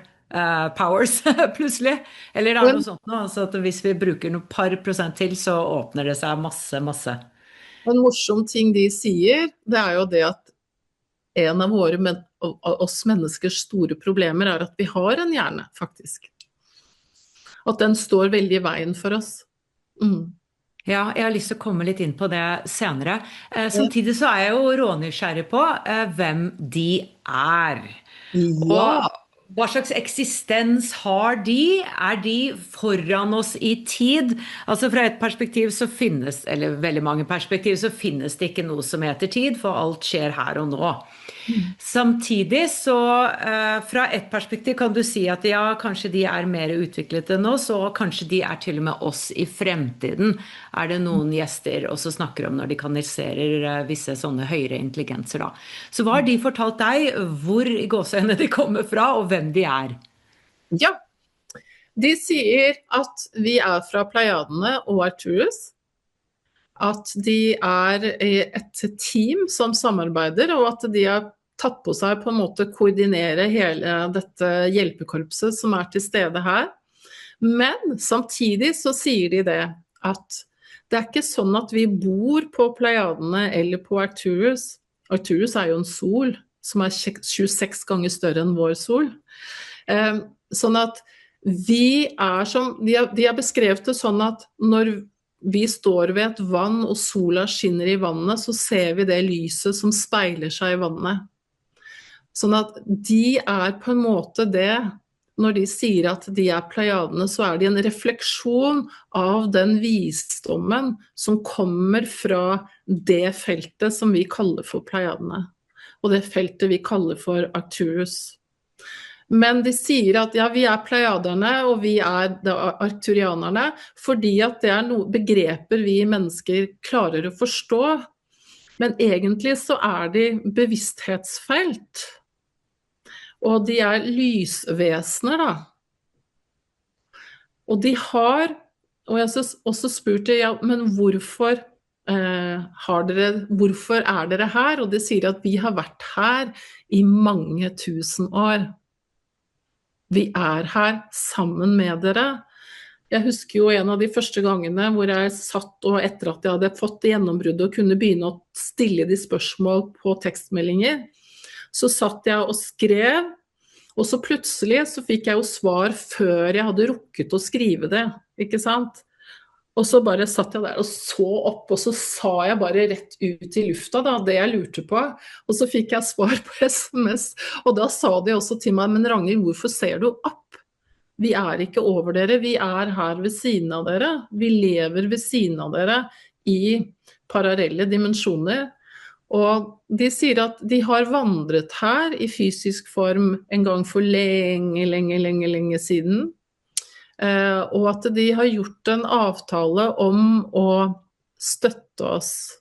powers plutselig. Eller det er noe sånt nå, altså at hvis vi bruker noe par prosent til, så åpner det seg masse. En morsom ting de sier, det er jo det at en av oss menneskers store problemer er at vi har en hjerne, faktisk. At den står veldig i veien for oss. Ja, jeg har lyst til å komme litt inn på det senere. Ja. Samtidig så er jeg jo rånysgjerrig på hvem de er. Ja. Og hva slags eksistens har de? Er de foran oss i tid? Altså fra et perspektiv så finnes, eller veldig mange perspektiv, så finnes det ikke noe som heter tid, for alt skjer her og nå. Samtidig så fra et perspektiv kan du si at ja, kanskje de er mer utviklet enn oss, og kanskje de er til og med oss i fremtiden. Er det noen gjester også snakker om når de kanaliserer visse sånne høyere intelligenser da. Så hva har de fortalt deg, hvor i gåseøynene de kommer fra, og hvem de er? Ja, de sier at vi er fra Pleiadene og Arcturus, at de er et team som samarbeider, og at de har tatt på seg på en måte koordinere hele dette hjelpekorpset som er til stede her. Men samtidig så sier de det, at det er ikke sånn at vi bor på Pleiadene eller på Arcturus. Arcturus er jo en sol som er 26 ganger større enn vår sol. Sånn at vi er som, de har beskrevet det sånn at når vi står ved et vann og sola skinner i vannet, så ser vi det lyset som speiler seg i vannet. Sånn at de er på en måte det, når de sier at de er Pleiadene, så er de en refleksjon av den visdommen som kommer fra det feltet som vi kaller for Pleiadene, og det feltet vi kaller for Arcturus. Men de sier at ja, vi er pleiaderne og vi er arkturianerne, fordi at det er begreper vi mennesker klarer å forstå. Men egentlig så er de bevissthetsfelt. Og de er lysvesener da. Og de har, og jeg har også spurt ja, men hvorfor er dere her? Og de sier at vi har vært her i mange tusen år. Vi er her sammen med dere. Jeg husker jo en av de første gangene hvor jeg satt, og etter at jeg hadde fått gjennombruddet og kunne begynne å stille de spørsmål på tekstmeldinger, så satt jeg og skrev, og så plutselig så fikk jeg jo svar før jeg hadde rukket å skrive det, ikke sant? Og så bare satt jeg der og så opp, og så sa jeg bare rett ut i lufta da, det jeg lurte på. Og så fikk jeg svar på SMS, og da sa de også til meg, men Ragnhild, hvorfor ser du opp? Vi er ikke over dere, vi er her ved siden av dere. Vi lever ved siden av dere i parallelle dimensjoner. Og de sier at de har vandret her i fysisk form en gang for lenge siden. Og at de har gjort en avtale om å støtte oss.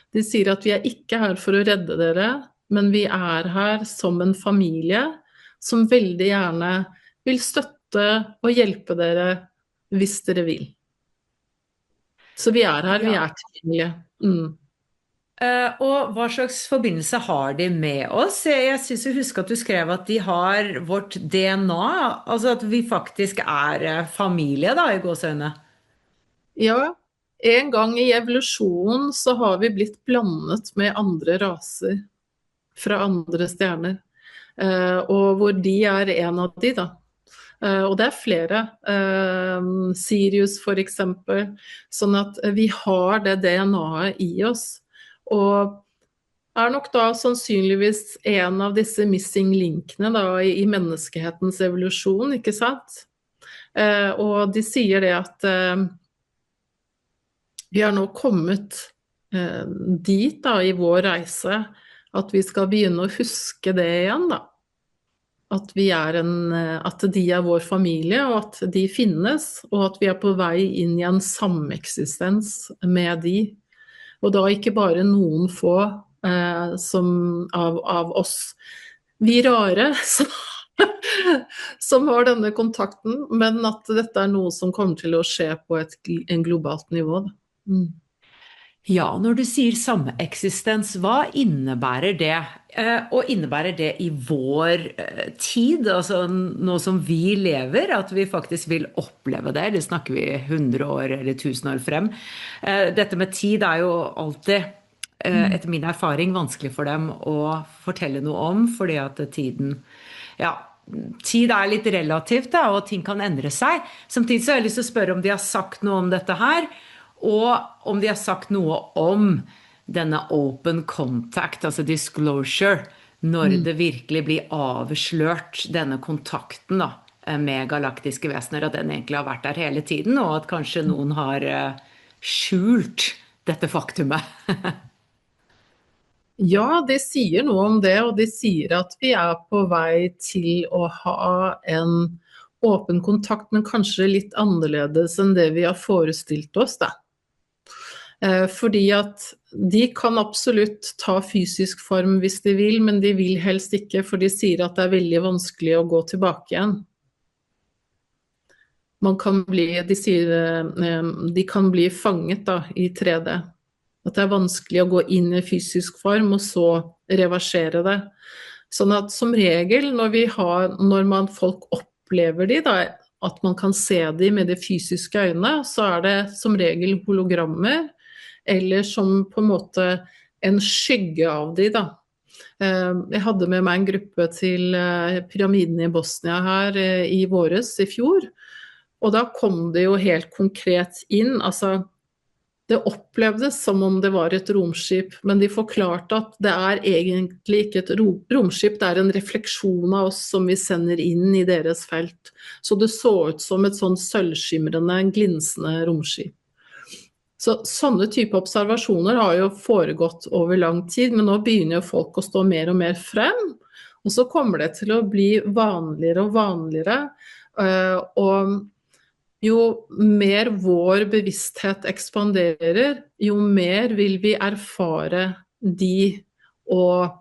De sier at vi er ikke her for å redde dere, men vi er her som en familie som veldig gjerne vil støtte og hjelpe dere hvis dere vil. Så vi er her, vi er tilgjengelige. Og hva slags forbindelse har de med oss? Jeg synes jeg husker at du skrev at de har vårt DNA, altså at vi faktisk er familie da, i gåseøyne. Ja, en gang i evolusjonen så har vi blitt blandet med andre raser fra andre stjerner, og hvor de er en av de da. Og det er flere, Sirius for eksempel, sånn at vi har det DNA-et i oss. Og er nok da sannsynligvis en av disse missing linkene da, i menneskehetens evolusjon, ikke sant? Og de sier det at vi har nå kommet dit da, i vår reise, at vi skal begynne å huske det igjen da. At de er vår familie, og at de finnes, og at vi er på vei inn i en sameksistens med de. Og da ikke bare noen få av oss, vi rare, som har denne kontakten, men at dette er noe som kommer til å skje på en globalt nivå. Ja, når du sier sameksistens, hva innebærer det? Og innebærer det i vår tid, altså nå som vi lever, at vi faktisk vil oppleve det? Det snakker vi 100 år eller 1000 år frem. Dette med tid er jo alltid etter min erfaring vanskelig for dem å fortelle noe om, fordi at tiden, ja, tid litt relativt da, og ting kan endre seg. Samtidig så har jeg lyst til å spørre om de har sagt noe om dette her, og om de har sagt noe om denne open contact, altså disclosure, når det virkelig blir avslørt denne kontakten da, med galaktiske vesener, at den egentlig har vært der hele tiden, og at kanskje noen har skjult dette faktumet. Ja, de sier noe om det, og de sier at vi på vei til å ha en åpen kontakt, men kanskje litt annerledes enn det vi har forestilt oss da. Fordi at de kan absolutt ta fysisk form hvis de vil, men de vil helst ikke, for de sier at det veldig vanskelig å gå tilbake igjen. De sier de kan bli fanget da, i 3D. At det vanskelig å gå inn i fysisk form og så reversere det. Sånn at som regel når folk opplever de da, at man kan se de med de fysiske øynene, så det som regel hologrammer, eller som på en måte en skygge av de da. Jeg hadde med meg en gruppe til pyramiden i Bosnia her i våres, i fjor, og da kom det jo helt konkret inn, altså det opplevdes som om det var et romskip, men de forklarte at det egentlig ikke et romskip, det en refleksjon av oss som vi sender inn i deres felt. Så det så ut som et sånn sølvskimrende, glinsende romskip. Så sånne type observasjoner har jo foregått over lang tid, men nå begynner jo folk å stå mer og mer frem, og så kommer det til å bli vanligere og vanligere, og jo mer vår bevissthet ekspanderer, jo mer vil vi erfare de og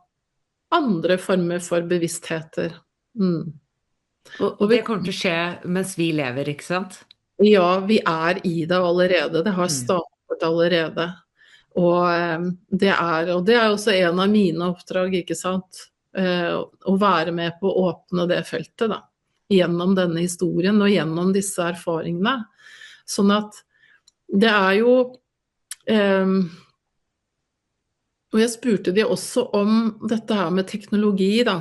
andre former for bevisstheter. Og det kommer til å skje mens vi lever, ikke sant? Ja, vi i det allerede. Det har startet allerede. Og det også en av mine oppdrag, ikke sant? Å være med på å åpne det feltet da. Gjennom denne historien og gjennom disse erfaringene. Sånn at det jo og jeg spurte de også om dette her med teknologi da.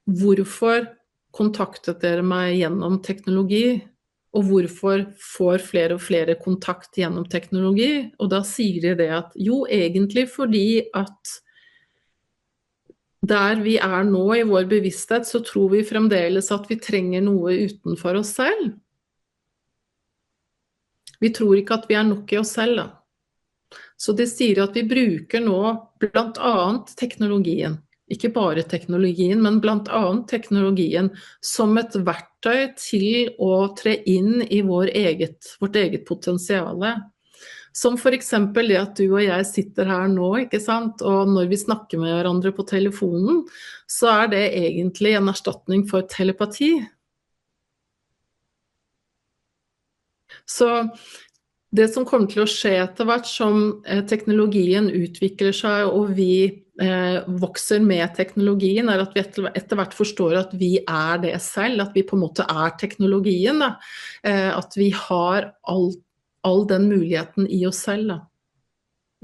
Hvorfor kontaktet dere meg gjennom teknologi? Og hvorfor får flere og flere kontakt gjennom teknologi? Og da sier de det at jo, egentlig fordi at der vi nå i vår bevissthet, så tror vi fremdeles at vi trenger noe utenfor oss selv. Vi tror ikke at vi nok i oss selv da. Så de sier at vi bruker nå blant annet teknologien, ikke bare teknologien, men blant annet teknologien som et verktøy til å tre inn i vårt eget potensiale. Som for eksempel det at du og jeg sitter her nå, ikke sant? Og når vi snakker med hverandre på telefonen, så det egentlig en erstatning for telepati. Så det som kommer til å skje etter hvert som teknologien utvikler seg, og vi vokser med teknologien, at vi etter hvert forstår at vi det selv, at vi på en måte teknologien, da. At vi har all den muligheten i oss selv da.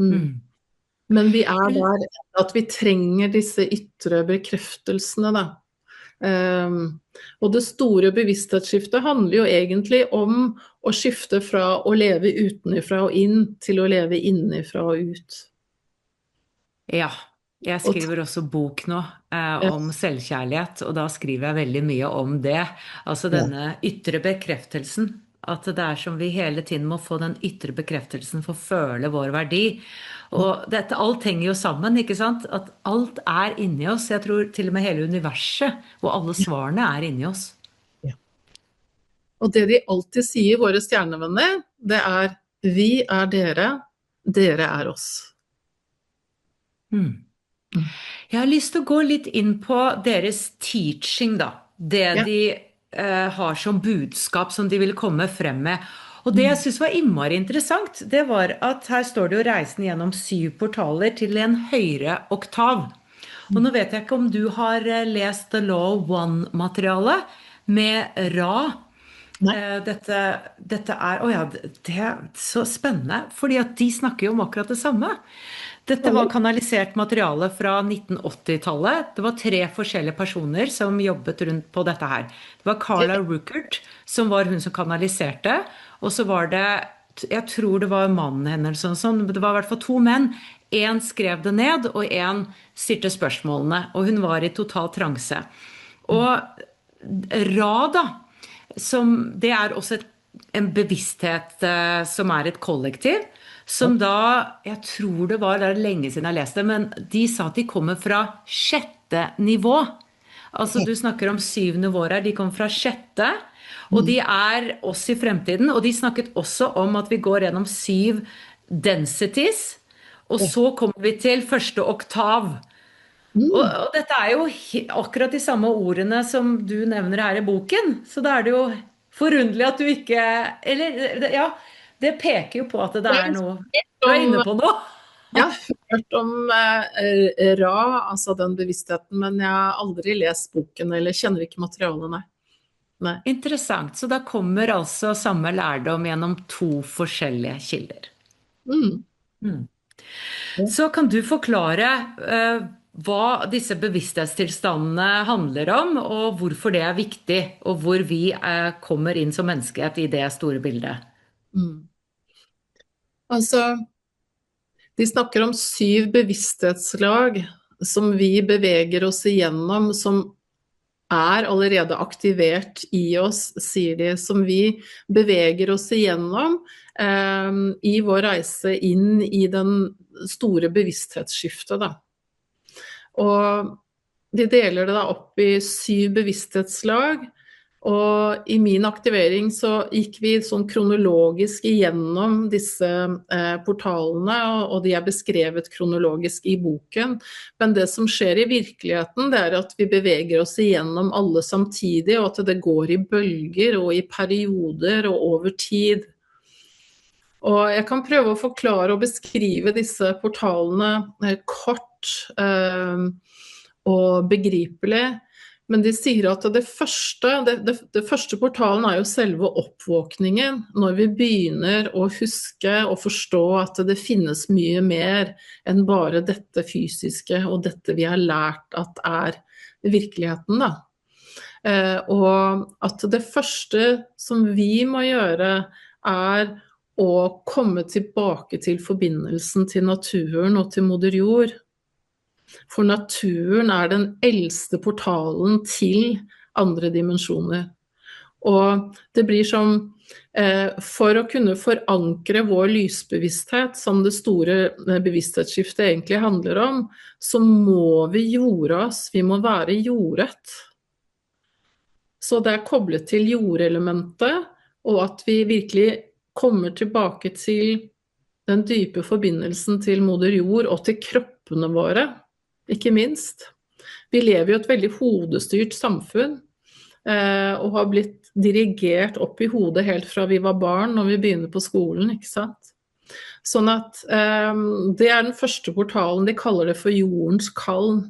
Men vi der at vi trenger disse ytre bekreftelsene da. Og det store bevissthetsskiftet handler jo egentlig om å skifte fra å leve utenifra og inn til å leve innifra og ut. Ja, jeg skriver også bok nå om selvkjærlighet, og da skriver jeg veldig mye om det. Altså denne ytre bekreftelsen. At det som vi hele tiden må få den ytre bekreftelsen for å føle vår verdi. Og alt henger jo sammen, ikke sant? At alt inni oss. Jeg tror til og med hele universet, og alle svarene inni oss. Ja. Og det de alltid sier, våre stjernevenner, det vi dere, dere oss. Jeg har lyst til å gå litt inn på deres teaching da. Det de har som budskap som de vil komme frem med. Og det jeg synes var innmari interessant, det var at her står det jo reisen gjennom 7 portaler til en høyere oktav. Og nå vet jeg ikke om du har lest The Law of One-materialet med Ra. Dette det så spennende, fordi at de snakker jo om akkurat det samme. Dette var kanalisert materiale fra 1980-tallet. Det var 3 forskjellige personer som jobbet rundt på dette her. Det var Carla Ruckert, som var hun som kanaliserte, og så var det, jeg tror det var mannen hennes, sånn, det var i hvert fall 2 menn. En skrev det ned, og en stilte spørsmålene, og hun var i total transe. Og Ra da, det er også en bevissthet som er et kollektiv, som da, jeg tror det var, det er lenge siden jeg leste, men de sa at de kommer fra 6. nivå. Altså du snakker om 7 nivåer her, de kommer fra 6, og de er oss i fremtiden, og de snakket også om at vi går gjennom 7 densities, og så kommer vi til 1. oktav. Og dette er jo akkurat de samme ordene som du nevner her i boken, så da er det jo forunderlig at du ikke, eller ja, det peker jo på at det er noe, du er inne på noe. Jeg har hørt om Ra, altså den bevisstheten, men jeg har aldri lest boken, eller kjenner ikke materialene. Nei. Interessant, så da kommer altså samme lærdom gjennom 2 forskjellige kilder. Så kan du forklare hva disse bevissthetstilstandene handler om, og hvorfor det er viktig, og hvor vi kommer inn som menneskehet i det store bildet? Altså, de snakker om 7 bevissthetslag som vi beveger oss igjennom, som er allerede aktivert i oss, sier de, som vi beveger oss igjennom i vår reise inn i den store bevissthetsskiftet da. Og de deler det da opp i 7 bevissthetslag, og i min aktivering så gikk vi sånn kronologisk igjennom disse portalene, og de er beskrevet kronologisk i boken. Men det som skjer i virkeligheten, det er at vi beveger oss igjennom alle samtidig, og at det går i bølger og i perioder og over tid. Og jeg kan prøve å forklare og beskrive disse portalene kort og begripelig. Men de sier at det første portalen er jo selve oppvåkningen, når vi begynner å huske og forstå at det finnes mye mer enn bare dette fysiske og dette vi har lært at er virkeligheten da. Og at det første som vi må gjøre er å komme tilbake til forbindelsen til naturen og til moder jord. For naturen er den eldste portalen til andre dimensjoner. Og det blir som, for å kunne forankre vår lysbevissthet, som det store bevissthetsskiftet egentlig handler om, så må vi jorde oss, vi må være jordet. Så det er koblet til jordelementet, og at vi virkelig kommer tilbake til den dype forbindelsen til moder jord og til kroppene våre. Ikke minst. Vi lever jo et veldig hodestyrt samfunn, og har blitt dirigert opp i hodet helt fra vi var barn når vi begynner på skolen, ikke sant? Sånn at det er den første portalen, de kaller det for jordens kall,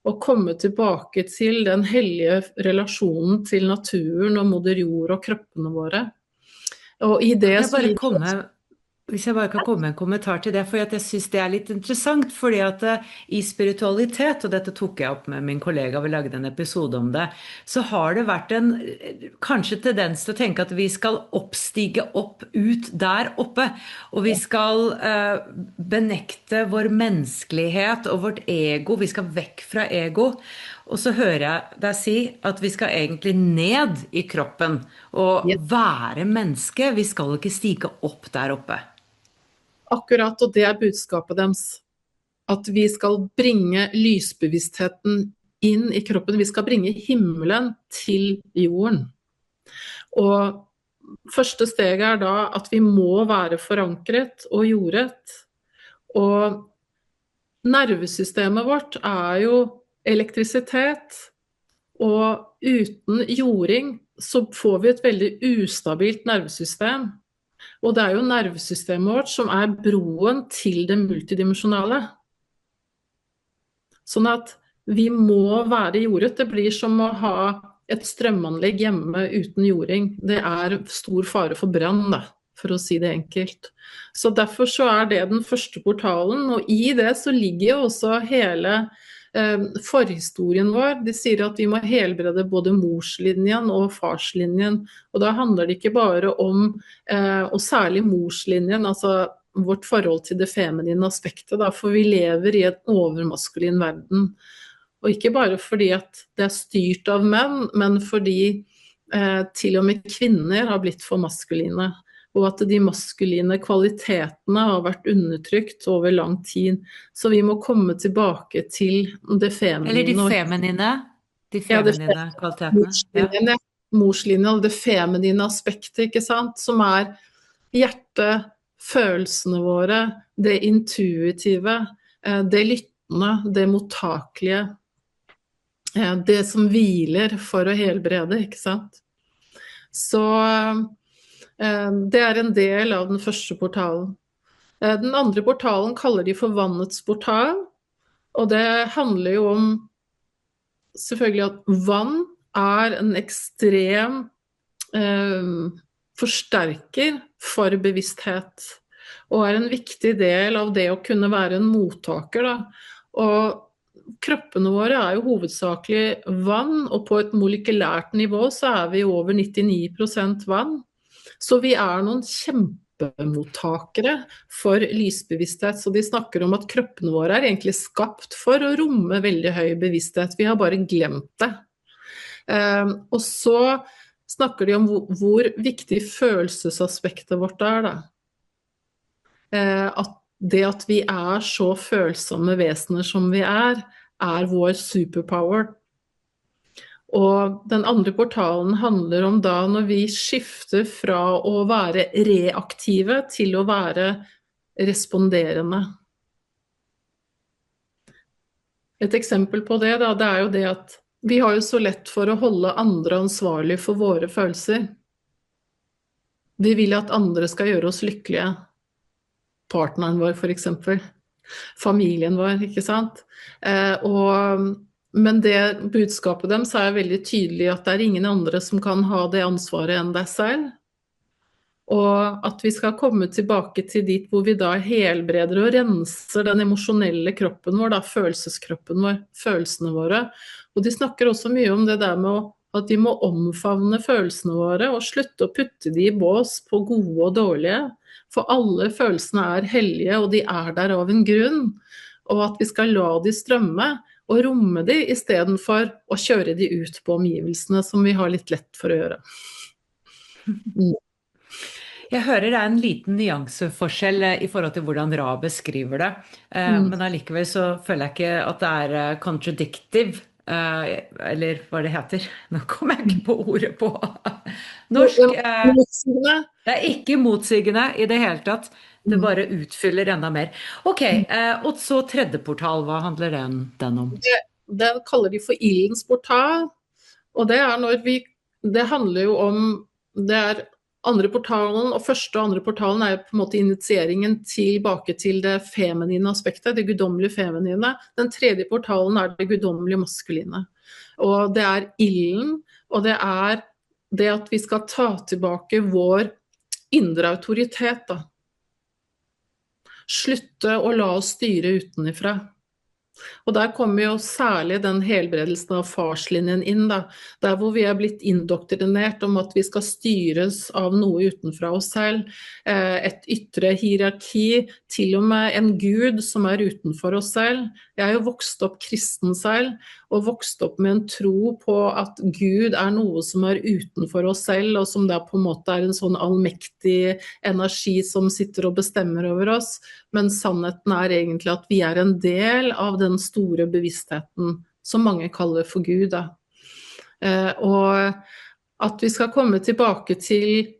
å komme tilbake til den hellige relasjonen til naturen og moder jord og kroppene våre. Og i det Hvis jeg bare kan komme med en kommentar til det, for jeg synes det er litt interessant, fordi at i spiritualitet, og dette tok jeg opp med min kollega, vi lagde en episode om det, så har det vært en kanskje tendens til å tenke at vi skal oppstige opp ut der oppe, og vi skal benekte vår menneskelighet og vårt ego, vi skal vekk fra ego. Og så hører jeg deg si at vi skal egentlig ned i kroppen og være menneske, vi skal ikke stige opp der oppe. Akkurat, og det er budskapet deres. At vi skal bringe lysbevisstheten inn i kroppen, vi skal bringe himmelen til jorden. Og første steget er da at vi må være forankret og jordet. Og nervesystemet vårt er jo elektrisitet, og uten jording så får vi et veldig ustabilt nervesystem. Og det er jo nervesystemet vårt som er broen til det multidimensjonale. Sånn at vi må være jordet. Det blir som å ha et strømanlegg hjemme uten jording. Det er stor fare for brann da, for å si det enkelt. Så derfor så det den første portalen, og i det så ligger jo også hele forhistorien vår. De sier at vi må helbrede både morslinjen og farslinjen, og da handler det ikke bare om, og særlig morslinjen, altså vårt forhold til det feminine aspektet, da, for vi lever i en overmaskulin verden. Og ikke bare fordi at det styrt av menn, men fordi til og med kvinner har blitt for maskuline, og at de maskuline kvalitetene har vært undertrykt over lang tid. Så vi må komme tilbake til det feminine. Eller de feminine kvalitetene. Morslinjen, og det feminine aspektet, ikke sant? Som hjertet, følelsene våre, det intuitive, det lyttende, det mottakelige, det som hviler for å helbrede, ikke sant? Så det en del av den første portalen. Den andre portalen kaller de for vannets portal, og det handler jo om selvfølgelig at vann en ekstrem forsterker for bevissthet, og en viktig del av det å kunne være en mottaker, da. Og kroppene våre jo hovedsakelig vann, og på et molekylært nivå så vi over 99% vann. Så vi noen kjempemottakere for lysbevissthet, så de snakker om at kroppene våre egentlig skapt for å romme veldig høy bevissthet, vi har bare glemt det. Og så snakker de om hvor viktig følelsesaspektet vårt da. At det at vi så følsomme vesener som vi vår superpower. Og den andre portalen handler om da når vi skifter fra å være reaktive til å være responderende. Et eksempel på det da, det jo det at vi har jo så lett for å holde andre ansvarlig for våre følelser. Vi vil at andre skal gjøre oss lykkelige. Partneren vår for eksempel. Familien vår, ikke sant? Men det budskapet dem veldig tydelig at det ingen andre som kan ha det ansvaret enn deg selv. Og at vi skal komme tilbake til dit hvor vi da helbreder og renser den emosjonelle kroppen vår, da, følelseskroppen vår, følelsene våre. Og de snakker også mye om det der med at de må omfavne følelsene våre og slutte å putte de i bås på gode og dårlige. For alle følelsene hellige, og de der av en grunn. Og at vi skal la de strømme, og romme de I stedet for å kjøre de ut på omgivelsene, som vi har litt lett for å gjøre. Jeg hører det en liten nyanseforskjell I forhold til hvordan Ra beskriver det, men allikevel så føler jeg ikke at det contradictive, eller hva det heter. Nå kommer jeg ikke på ordet på norsk. Det ikke motsigende I det hele tatt. Det bare utfyller enda mer. Ok, og så tredje portal, hva handler den om? Det kaller de for ildens portal, og det når vi, det handler jo om, det andre portalen, og første og andre portalen på en måte initieringen tilbake til det feminine aspektet, det guddommelige feminine. Den tredje portalen det guddommelige maskuline. Og det ilden, og det det at vi skal ta tilbake vår indre autoritet da. Slutte å la oss styre utenifra. Og der kommer jo særlig den helbredelsen av farslinjen inn da, der hvor vi blitt indoktrinert om at vi skal styres av noe utenfra oss selv, et ytre hierarki, til og med en Gud som utenfor oss selv. Jeg jo vokst opp kristen selv, og vokst opp med en tro på at Gud noe som utenfor oss selv, og som da på en måte en sånn allmektig energi som sitter og bestemmer over oss, men sannheten egentlig at vi en del av den store bevisstheten som mange kaller for Gud da. Og at vi skal komme tilbake til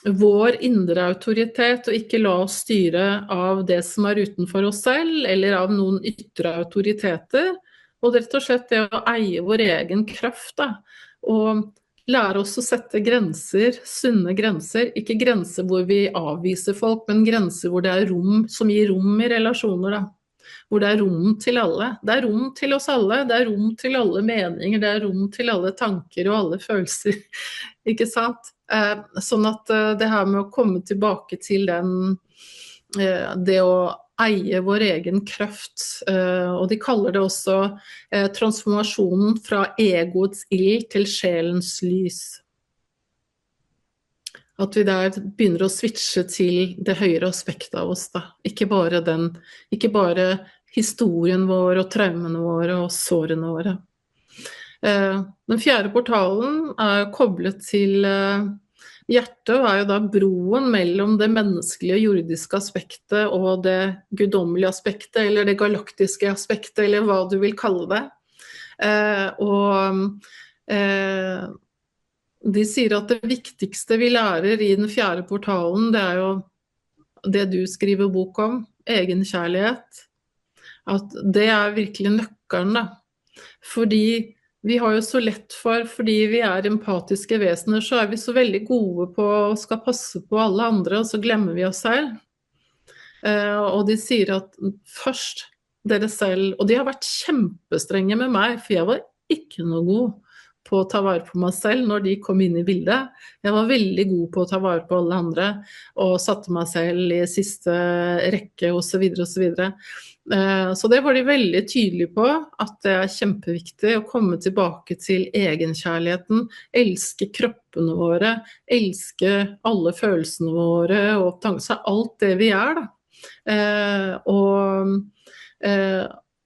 vår indre autoritet og ikke la oss styre av det som utenfor oss selv eller av noen ytre autoriteter, og rett og slett det å eie vår egen kraft da, og lære oss å sette grenser, sunne grenser, ikke grenser hvor vi avviser folk, men grenser hvor det rom, som gir rom I relasjoner da. Hvor det rom til alle. Det rom til oss alle, det rom til alle meninger, det rom til alle tanker og alle følelser, ikke sant? Sånn at det her med å komme tilbake til det å eie vår egen kraft, og de kaller det også transformasjonen fra egoets ild til sjelens lys. At vi der begynner å switche til det høyere aspektet av oss da. Ikke bare historien vår og traumene våre og sårene våre. Den fjerde portalen koblet til hjertet og jo da broen mellom det menneskelige jordiske aspektet og det guddommelige aspektet, eller det galaktiske aspektet, eller hva du vil kalle det. De sier at det viktigste vi lærer i den fjerde portalen, det jo det du skriver bok om, egenkjærlighet. At det virkelig nøkkelen da. Fordi vi har jo så lett fordi vi empatiske vesener, så vi så veldig gode på å skal passe på alle andre, og så glemmer vi oss selv. Og de sier at først dere selv, og de har vært kjempestrenge med meg, for jeg var ikke noe god på å ta vare på meg selv når de kom inn i bildet. Jeg var veldig god på å ta vare på alle andre, og satte meg selv i siste rekke, og så videre, og så videre. Så det var de veldig tydelige på, at det kjempeviktig å komme tilbake til egenkjærligheten, elske kroppene våre, elske alle følelsene våre, og tanke seg alt det vi da.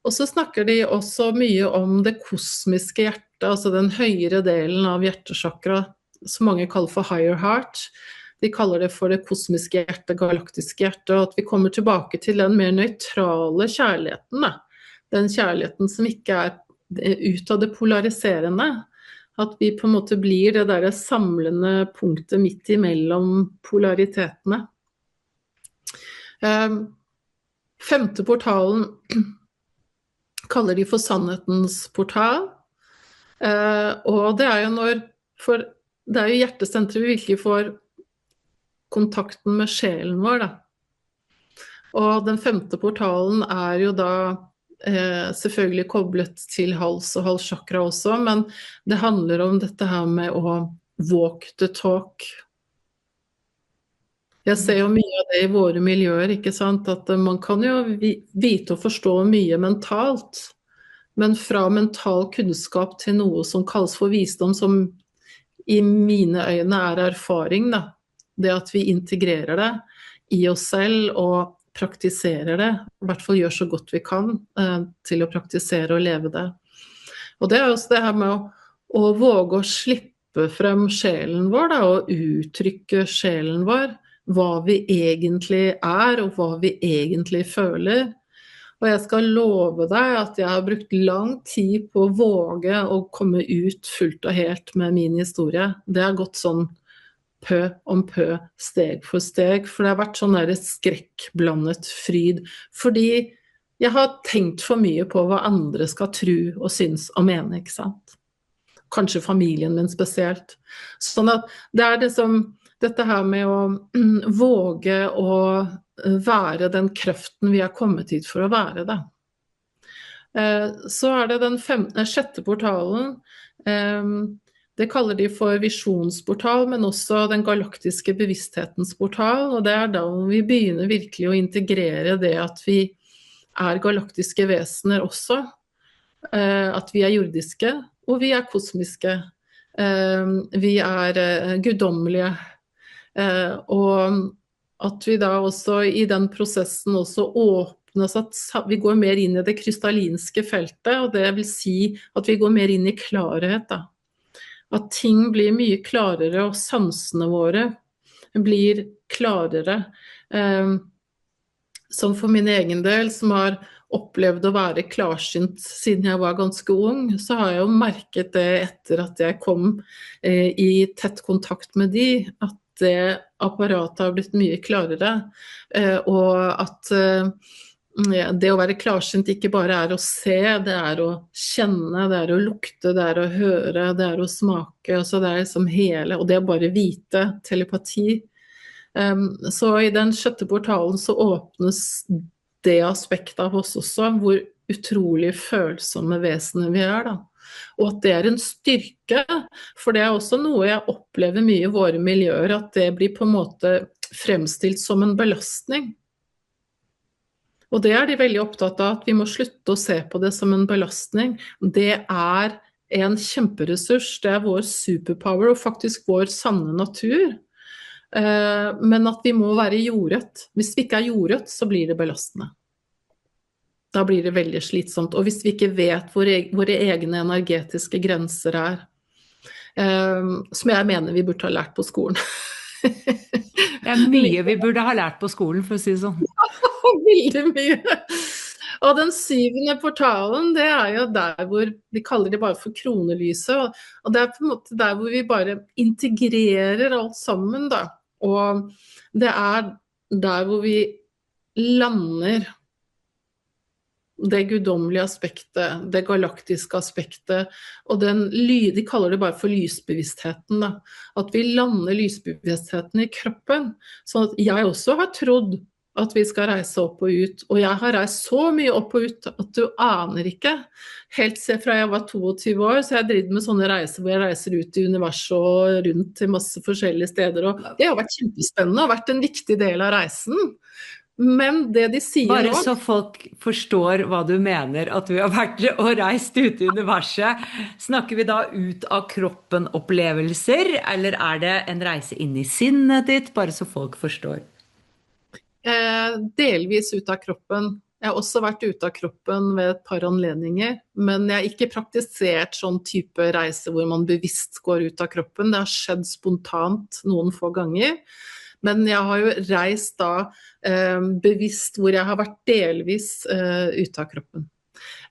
Og så snakker de også mye om det kosmiske hjertet, altså den høyere delen av hjertesjakra, som mange kaller for higher heart. De kaller det for det kosmiske hjertet, galaktiske hjertet, og at vi kommer tilbake til den mer nøytrale kjærligheten, da. Den kjærligheten som ikke ut av det polariserende, at vi på en måte blir det der samlende punktet midt imellom polaritetene. Femte portalen kaller de for sannhetens portal, og det jo for det jo hjertesentret vi virkelig får kontakten med sjelen vår da. Og den femte portalen jo da selvfølgelig koblet til hals og halschakra også, men det handler om dette her med å walk the talk. Jeg ser jo mye av det i våre miljøer, ikke sant? At man kan jo vite og forstå mye mentalt, men fra mental kunnskap til noe som kalles for visdom, som i mine øyne erfaring da. Det at vi integrerer det i oss selv og praktiserer det, i hvert fall gjør så godt vi kan til å praktisere og leve det. Og det også det her med å våge å slippe frem sjelen vår da, og uttrykke sjelen vår, hva vi egentlig og hva vi egentlig føler. Og jeg skal love deg at jeg har brukt lang tid på å våge å komme ut fullt og helt med min historie. Det har gått sånn pø om pø, steg for steg, for det har vært sånn der skrekkblandet fryd, fordi jeg har tenkt for mye på hva andre skal tro og synes og mene, ikke sant? Kanskje familien min spesielt. Sånn at det liksom dette her med å våge å være den kraften vi har kommet hit for å være det. Så det den sjette portalen, det kaller de for visjonsportal, men også den galaktiske bevissthetens portal, og det da vi begynner virkelig å integrere det at vi galaktiske vesener også, at vi jordiske, og vi kosmiske, vi guddommelige, og at vi da også i den prosessen også åpnes at vi går mer inn i det krystallinske feltet, og det vil si at vi går mer inn i klarhet da. At ting blir mye klarere, og sansene våre blir klarere. Som for min egen del, som har opplevd å være klarsynt siden jeg var ganske ung, så har jeg jo merket det etter at jeg kom i tett kontakt med de, at det apparatet har blitt mye klarere, og at det å være klarsynt ikke bare å se, det å kjenne, det å lukte, det å høre, det å smake, altså det liksom hele, og det å bare vite, telepati. Så i den sjette portalen så åpnes det aspektet av oss også, hvor utrolig følsomme vesener vi da. og at det en styrke, for det også noe jeg opplever mye i våre miljøer, at det blir på en måte fremstilt som en belastning. Og det de veldig opptatt av, at vi må slutte å se på det som en belastning. Det en kjemperessurs, det vår superpower og faktisk vår sanne natur. Men at vi må være jordrett. Hvis vi ikke jordrett, så blir det belastende. Da blir det veldig slitsomt. Og hvis vi ikke vet hvor våre egne energetiske grenser som jeg mener vi burde ha lært på skolen. Det mye vi burde ha lært på skolen, for å si det sånn. Veldig mye. Og den 7. portalen, det jo der hvor de kaller det bare for kronelyset, og det på en måte der hvor vi bare integrerer alt sammen da. Og det der hvor vi lander det guddommelige aspektet, det galaktiske aspektet, og de kaller det bare for lysbevisstheten da. At vi lander lysbevisstheten i kroppen, sånn at jeg også har trodd at vi skal reise opp og ut, og jeg har reist så mye opp og ut at du aner ikke. Helt siden fra jeg var 22 år, så jeg driver med sånne reiser hvor jeg reiser ut i universet og rundt til masse forskjellige steder, og det har vært kjempespennende og vært en viktig del av reisen. Men det de sier bare så folk forstår hva du mener, at du har vært og reist ut i universet, snakker vi da ut av kroppen opplevelser, eller det en reise inn i sinnet ditt, bare så folk forstår? Delvis ut av kroppen. Jeg har også vært ute av kroppen ved et par anledninger, men jeg har ikke praktisert sånn type reise hvor man bevisst går ut av kroppen. Det har skjedd spontant noen få ganger, men jeg har jo reist da bevisst hvor jeg har vært delvis ute av kroppen.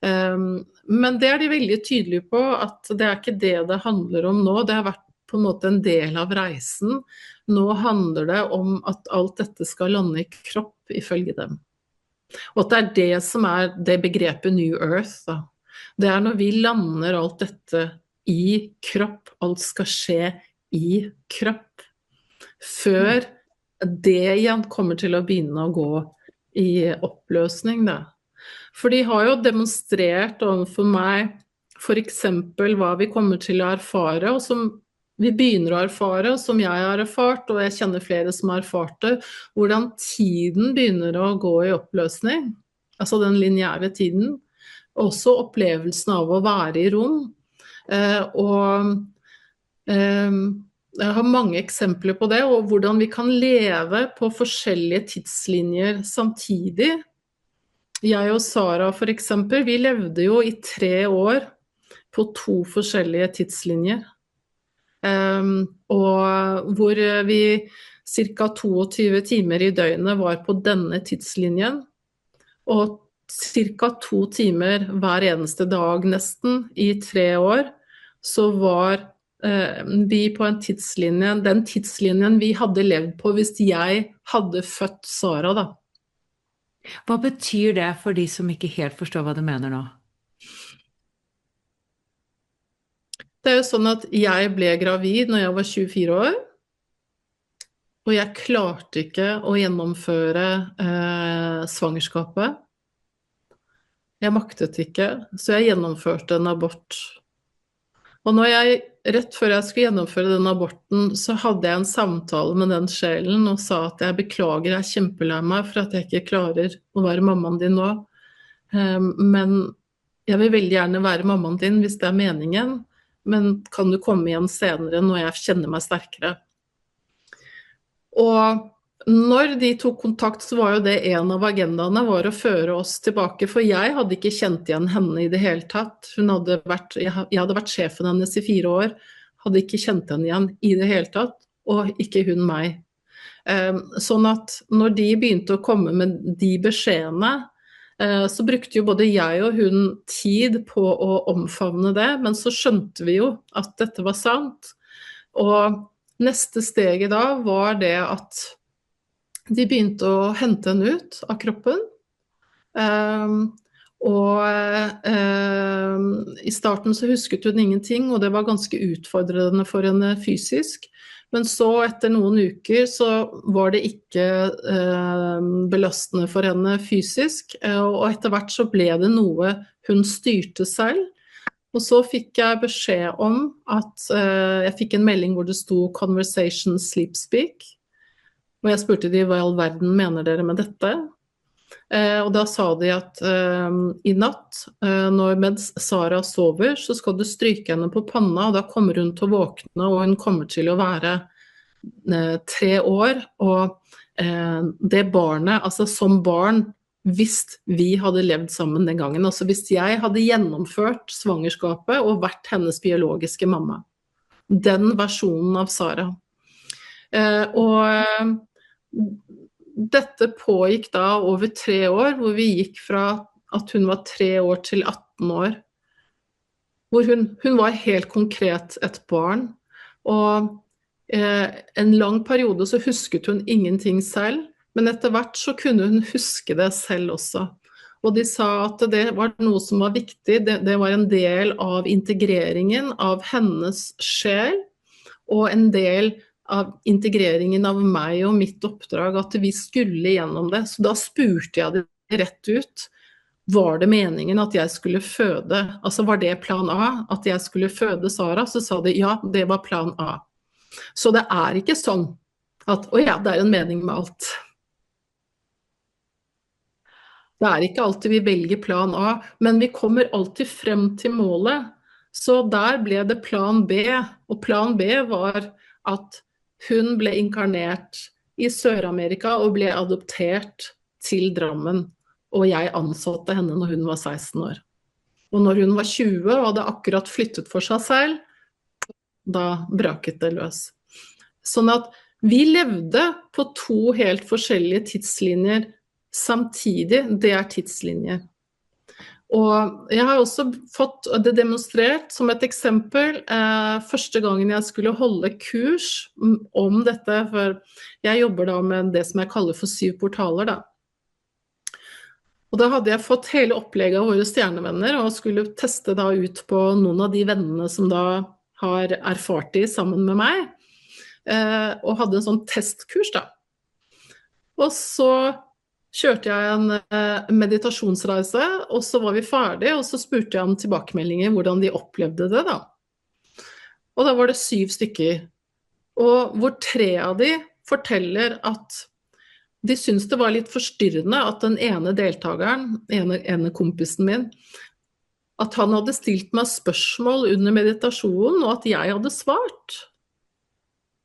Men det de veldig tydelige på, at det ikke det handler om nå, det har vært på en måte en del av reisen. Nå handler det om at alt dette skal lande i kropp, ifølge dem. Og at det det som det begrepet New Earth. Da. Det når vi lander alt dette i kropp, alt skal skje i kropp, før det igjen kommer til å begynne å gå i oppløsning. Da. For de har jo demonstrert overfor meg for eksempel hva vi kommer til å erfare, og som vi begynner å erfare, som jeg har erfart, og jeg kjenner flere som har erfart det, hvordan tiden begynner å gå i oppløsning, altså den lineære tiden, også opplevelsen av å være i rom. Jeg har mange eksempler på det, og hvordan vi kan leve på forskjellige tidslinjer samtidig. Jeg og Sara for eksempel, vi levde jo i 3 år på 2 forskjellige tidslinjer. Og hvor vi cirka 22 timer i døgnet var på denne tidslinjen, og cirka 2 timer hver eneste dag nesten i 3 år, så var vi på en tidslinje, den tidslinjen vi hadde levd på hvis jeg hadde født Sara da. Hva betyr det for de som ikke helt forstår hva du mener nå? Det jo sånn at jeg ble gravid når jeg var 24 år, og jeg klarte ikke å gjennomføre svangerskapet. Jeg maktet ikke, så jeg gjennomførte en abort. Og rett før jeg skulle gjennomføre den aborten, så hadde jeg en samtale med den sjelen og sa at jeg beklager, jeg kjempelei meg for at jeg ikke klarer å være mammaen din nå. Men jeg vil veldig gjerne være mammaen din hvis det meningen, men kan du komme igjen senere når jeg kjenner meg sterkere? Og når de tok kontakt, så var jo det en av agendaene var å føre oss tilbake, for jeg hadde ikke kjent igjen henne i det hele tatt. Jeg hadde vært sjefen hennes i 4 år, hadde ikke kjent henne igjen i det hele tatt, og ikke hun meg. Sånn at når de begynte å komme med de beskjedene, så brukte jo både jeg og hun tid på å omfavne det, men så skjønte vi jo at dette var sant. Og neste steget da var det at de begynte å hente henne ut av kroppen. I starten så husket hun ingenting, og det var ganske utfordrende for henne fysisk. Men så etter noen uker så var det ikke belastende for henne fysisk, og etter hvert så ble det noe hun styrte selv. Og så fikk jeg beskjed om at jeg fikk en melding hvor det sto 'Conversation Sleep Speak'. Og jeg spurte de hva i all verden mener dere med dette? Og da sa de at i natt, mens Sara sover, så skal du stryke henne på panna, og da kommer hun til å våkne, og hun kommer til å være 3 år. Og det barnet, altså som barn, hvis vi hadde levd sammen den gangen, altså hvis jeg hadde gjennomført svangerskapet og vært hennes biologiske mamma, den versjonen av Sara. Og dette pågikk da over 3 år, hvor vi gikk fra at hun var 3 år til 18 år. Hvor hun var helt konkret et barn. Og en lang periode så husket hun ingenting selv, men etter hvert så kunne hun huske det selv også. Og de sa at det var noe som var viktig, det var en del av integreringen av hennes sjel, og en del av integreringen av meg og mitt oppdrag, at vi skulle gjennom det. Så da spurte jeg det rett ut. Var det meningen at jeg skulle føde? Altså var det plan A, at jeg skulle føde Sara? Så sa de ja, det var plan A. Så det er ikke sånn at å ja, det er en mening med alt. Det er ikke alltid vi velger plan A, men vi kommer alltid frem til målet. Så der ble det plan B, og plan B var at hun ble inkarnert i Sør-Amerika og ble adoptert til Drammen, og jeg ansatte henne når hun var 16 år. Og når hun var 20 og hadde akkurat flyttet for seg selv, da braket det løs. Sånn at vi levde på 2 helt forskjellige tidslinjer samtidig, det er tidslinjer. Og jeg har også fått det demonstrert som et eksempel første gangen jeg skulle holde kurs om dette, for jeg jobber da med det som jeg kaller for 7 portaler da. Og da hadde jeg fått hele opplegget av våre stjernevenner og skulle teste da ut på noen av de vennene som da har erfart det sammen med meg, og hadde en sånn testkurs da. Og så kjørte jeg en meditasjonsreise, og så var vi ferdige, og så spurte jeg om tilbakemeldinger, hvordan de opplevde det da. Og da var det 7 stykker, og hvor 3 av de forteller at de syntes det var litt forstyrrende at den ene deltakeren, ene kompisen min, at han hadde stilt meg spørsmål under meditasjonen, og at jeg hadde svart.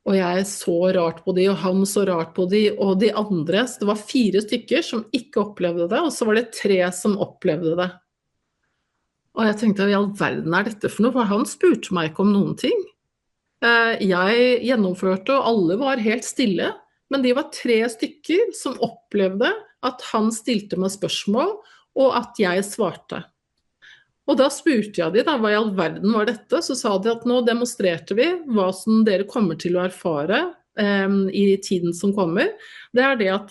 Og jeg så rart på de, og han så rart på de, og de andre, så det var 4 stykker som ikke opplevde det, og så var det 3 som opplevde det. Og jeg tenkte, i all verden er dette for noe? For han spurte meg ikke om noen ting. Jeg gjennomførte, og alle var helt stille, men de var 3 stykker som opplevde at han stilte meg spørsmål, og at jeg svarte. Og da spurte jeg de da, hva i all verden var dette? Så sa de at nå demonstrerte vi hva som dere kommer til å erfare i tiden som kommer. Det er det at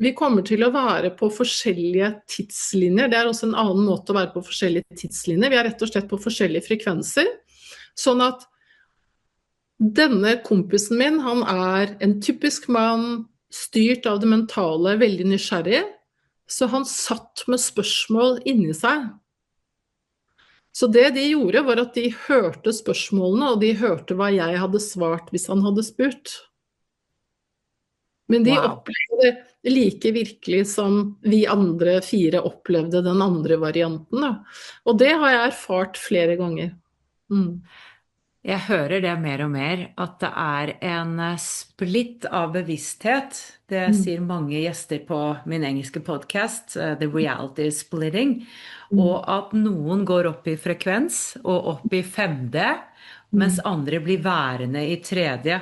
vi kommer til å være på forskjellige tidslinjer. Det er også en annen måte å være på forskjellige tidslinjer. Vi er rett og slett på forskjellige frekvenser. Sånn at denne kompisen min, han er en typisk mann, styrt av det mentale, veldig nysgjerrig. Så han satt med spørsmål inni seg. Så det de gjorde var at de hørte spørsmålene, og de hørte hva jeg hadde svart hvis han hadde spurt. Men de opplevde det like virkelig som vi andre 4 opplevde den andre varianten. Da. Og det har jeg erfart flere ganger. Jeg hører det mer og mer, at det er en splitt av bevissthet. Det sier mange gjester på min engelske podcast, The Reality Splitting. Og at noen går opp i frekvens og opp i 5D, mens andre blir værende i 3D.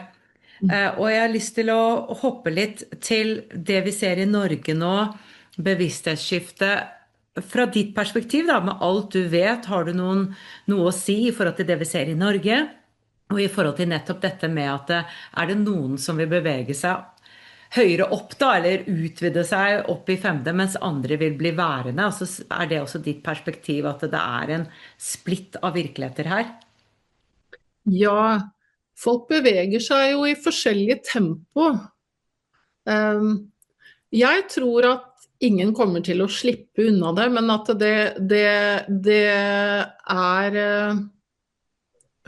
Og jeg har lyst til å hoppe litt til det vi ser i Norge nå, bevissthetsskifte. Fra ditt perspektiv da, med alt du vet, har du noe å si i forhold til det vi ser i Norge, og i forhold til nettopp dette med at er det noen som vil bevege seg høyere opp da, eller utvide seg opp i 5D, mens andre vil bli værende, altså er det også ditt perspektiv at det er en splitt av virkeligheter her? Ja, folk beveger seg jo i forskjellige tempo. Jeg tror at ingen kommer til å slippe unna det, men at det er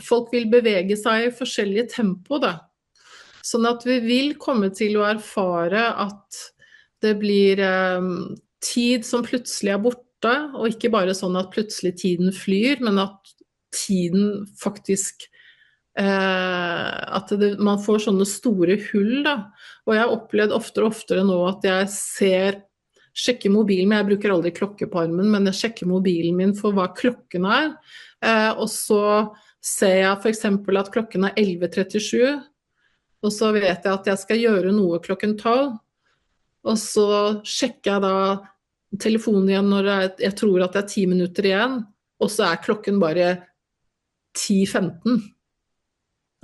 folk vil bevege seg i forskjellige tempo, da. Sånn at vi vil komme til å erfare at det blir tid som plutselig er borte, og ikke bare sånn at plutselig tiden flyr, men at tiden faktisk at man får sånne store hull, da. Og jeg har opplevd oftere og oftere nå at jeg sjekker mobilen min, jeg bruker aldri klokke på armen, men jeg sjekker mobilen min for hva klokken er, og så ser jeg for eksempel at klokken er 11:37, og så vet jeg at jeg skal gjøre noe klokken 12, og så sjekker jeg da telefonen igjen når jeg tror at det er 10 minutter igjen, og så er klokken bare 10:15.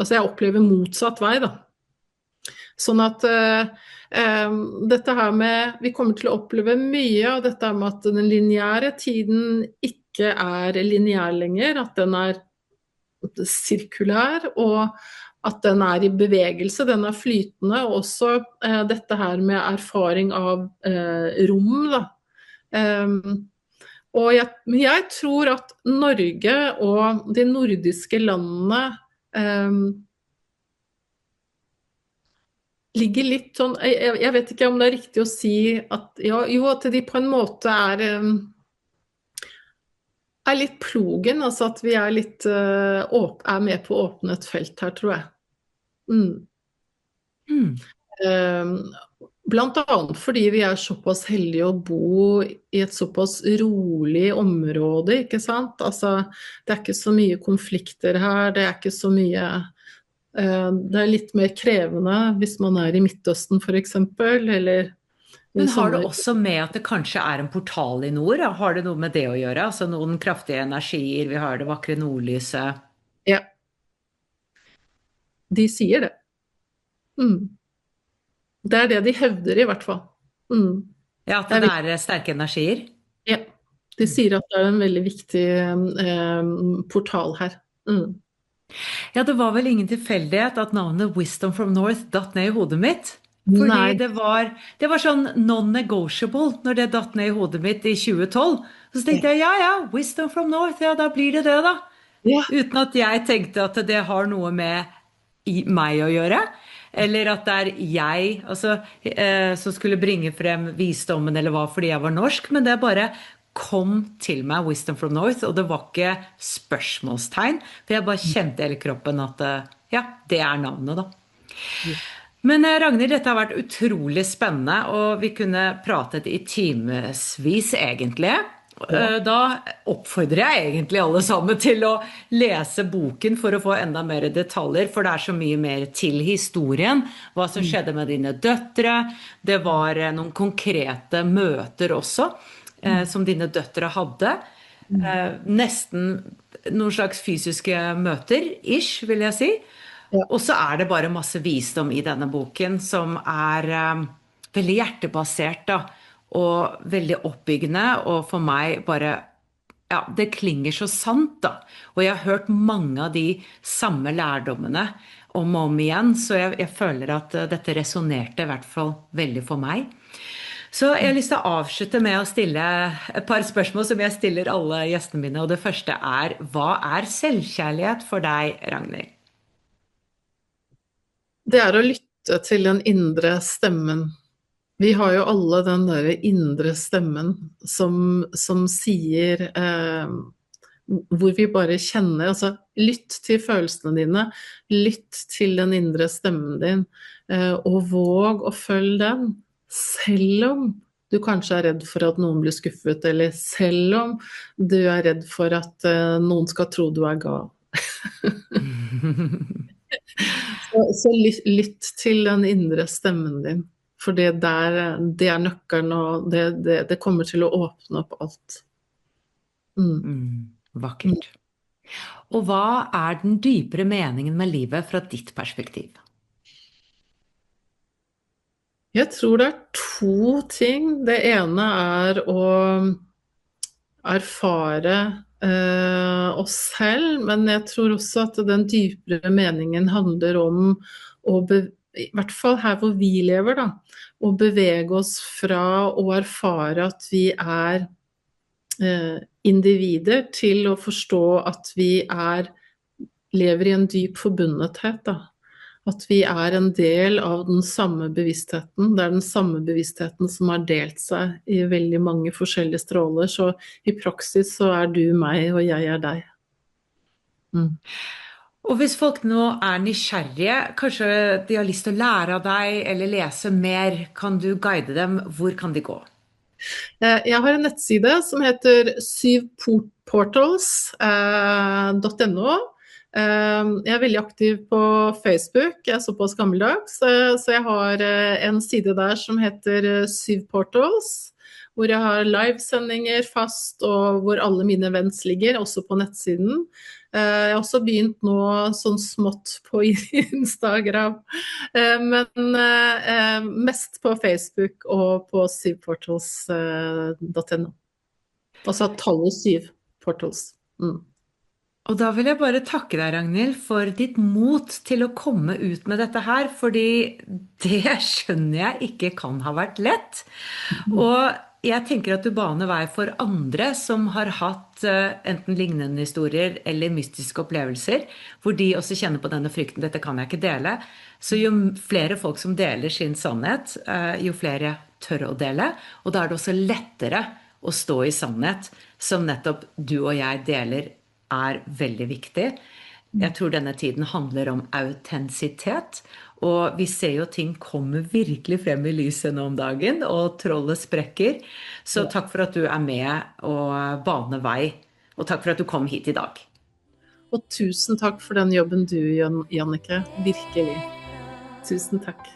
Altså jeg opplever motsatt vei, da. Sånn at dette her med, vi kommer til å oppleve mye av dette med at den lineære tiden ikke er lineær lenger, at den er sirkulær, og at den er i bevegelse, den er flytende, og også dette her med erfaring av rom, da. Og jeg tror at Norge og de nordiske landene ligger litt sånn, jeg vet ikke om det er riktig å si at, ja, jo, at de på en måte er litt plogen, altså at vi er litt, er med på å åpne et felt her, tror jeg. Blant annet fordi vi er såpass heldige å bo i et såpass rolig område, ikke sant? Altså, det er ikke så mye konflikter her, det er ikke så mye, det er litt mer krevende hvis man er i Midtøsten for eksempel, eller... Men har det også med at det kanskje er en portal i nord? Har det noe med det å gjøre? Altså noen kraftige energier, vi har det vakre nordlyset. Ja. De sier det. Det er det de hevder i hvert fall. Ja, at det er sterke energier? Ja, de sier at det er en veldig viktig portal her. Ja, det var vel ingen tilfeldighet at navnet Wisdom from North datt ned i hodet mitt? Fordi det var sånn non-negotiable når det datt ned i hodet mitt i 2012. Så tenkte jeg, ja, Wisdom from North, ja, da blir det da. Ja. Uten at jeg tenkte at det har noe med meg å gjøre. Eller at det er jeg som skulle bringe frem visdommen eller hva fordi jeg var norsk. Men det bare kom til meg, Wisdom from North, og det var ikke spørsmålstegn. For jeg bare kjente i hele kroppen at ja, det er navnet da. Ja. Men Ragnhild, dette har vært utrolig spennende, og vi kunne pratet i timesvis egentlig. Da oppfordrer jeg egentlig alle sammen til å lese boken for å få enda mer detaljer, for det er så mye mer til historien. Hva som skjedde med dine døtre. Det var noen konkrete møter også, som dine døtre hadde. Nesten noen slags fysiske møter, ish, vil jeg si. Ja. Og så er det bare masse visdom i denne boken som er veldig hjertebasert da, og veldig oppbyggende, og for meg bare, ja, det klinger så sant da. Og jeg har hørt mange av de samme lærdommene om og om igjen, så jeg føler at dette resonerte i hvert fall veldig for meg. Så jeg har lyst til å avslutte med å stille et par spørsmål som jeg stiller alle gjestene mine, og det første er, hva er selvkjærlighet for deg, Ragnhild? Det er å lytte til den indre stemmen. Vi har jo alle den der indre stemmen som sier, hvor vi bare kjenner, altså lytt til følelsene dine, lytt til den indre stemmen din, og våg å følge den, selv om du kanskje er redd for at noen blir skuffet, eller selv om du er redd for at noen skal tro du er gal. Så lytt til den indre stemmen din, for det er nøkkelen, og det kommer til å åpne opp alt. Vakkert. Og hva er den dypere meningen med livet fra ditt perspektiv? Jeg tror det er 2 ting. Det ene er å erfare oss selv, men jeg tror også at den dypere meningen handler om i hvert fall her hvor vi lever da, å bevege oss fra å erfare at vi individer, til å forstå at vi lever i en dyp forbundethet, da. At vi en del av den samme bevisstheten. Det den samme bevisstheten som har delt seg i veldig mange forskjellige stråler. Så i praksis så du meg, og jeg deg. Og hvis folk nå nysgjerrige, kanskje de har lyst til å lære av deg eller lese mer, kan du guide dem? Hvor kan de gå? Jeg har en nettside som heter syvportals.no. Jeg veldig aktiv på Facebook, jeg såpass gammeldags, så jeg har en side der som heter Syv Portals, hvor jeg har livesendinger fast, og hvor alle mine events ligger, også på nettsiden. Jeg har også begynt nå sånn smått på Instagram, men mest på Facebook og på syvportals.no. Altså tallet 7 portals. Og da vil jeg bare takke deg, Ragnhild, for ditt mot til å komme ut med dette her, fordi det skjønner jeg ikke kan ha vært lett. Og jeg tenker at du baner vei for andre som har hatt enten lignende historier eller mystiske opplevelser, hvor de også kjenner på denne frykten, dette kan jeg ikke dele. Så jo flere folk som deler sin sannhet, jo flere tør å dele, og da det også lettere å stå i sannhet, som nettopp du og jeg deler, veldig viktig. Jeg tror denne tiden handler om autentisitet, og vi ser jo ting kommer virkelig frem i lyset nå om dagen, og trollet sprekker. Så takk for at du med og baner vei, og takk for at du kom hit i dag. Og tusen takk for den jobben du, Jannicke. Virkelig. Tusen takk.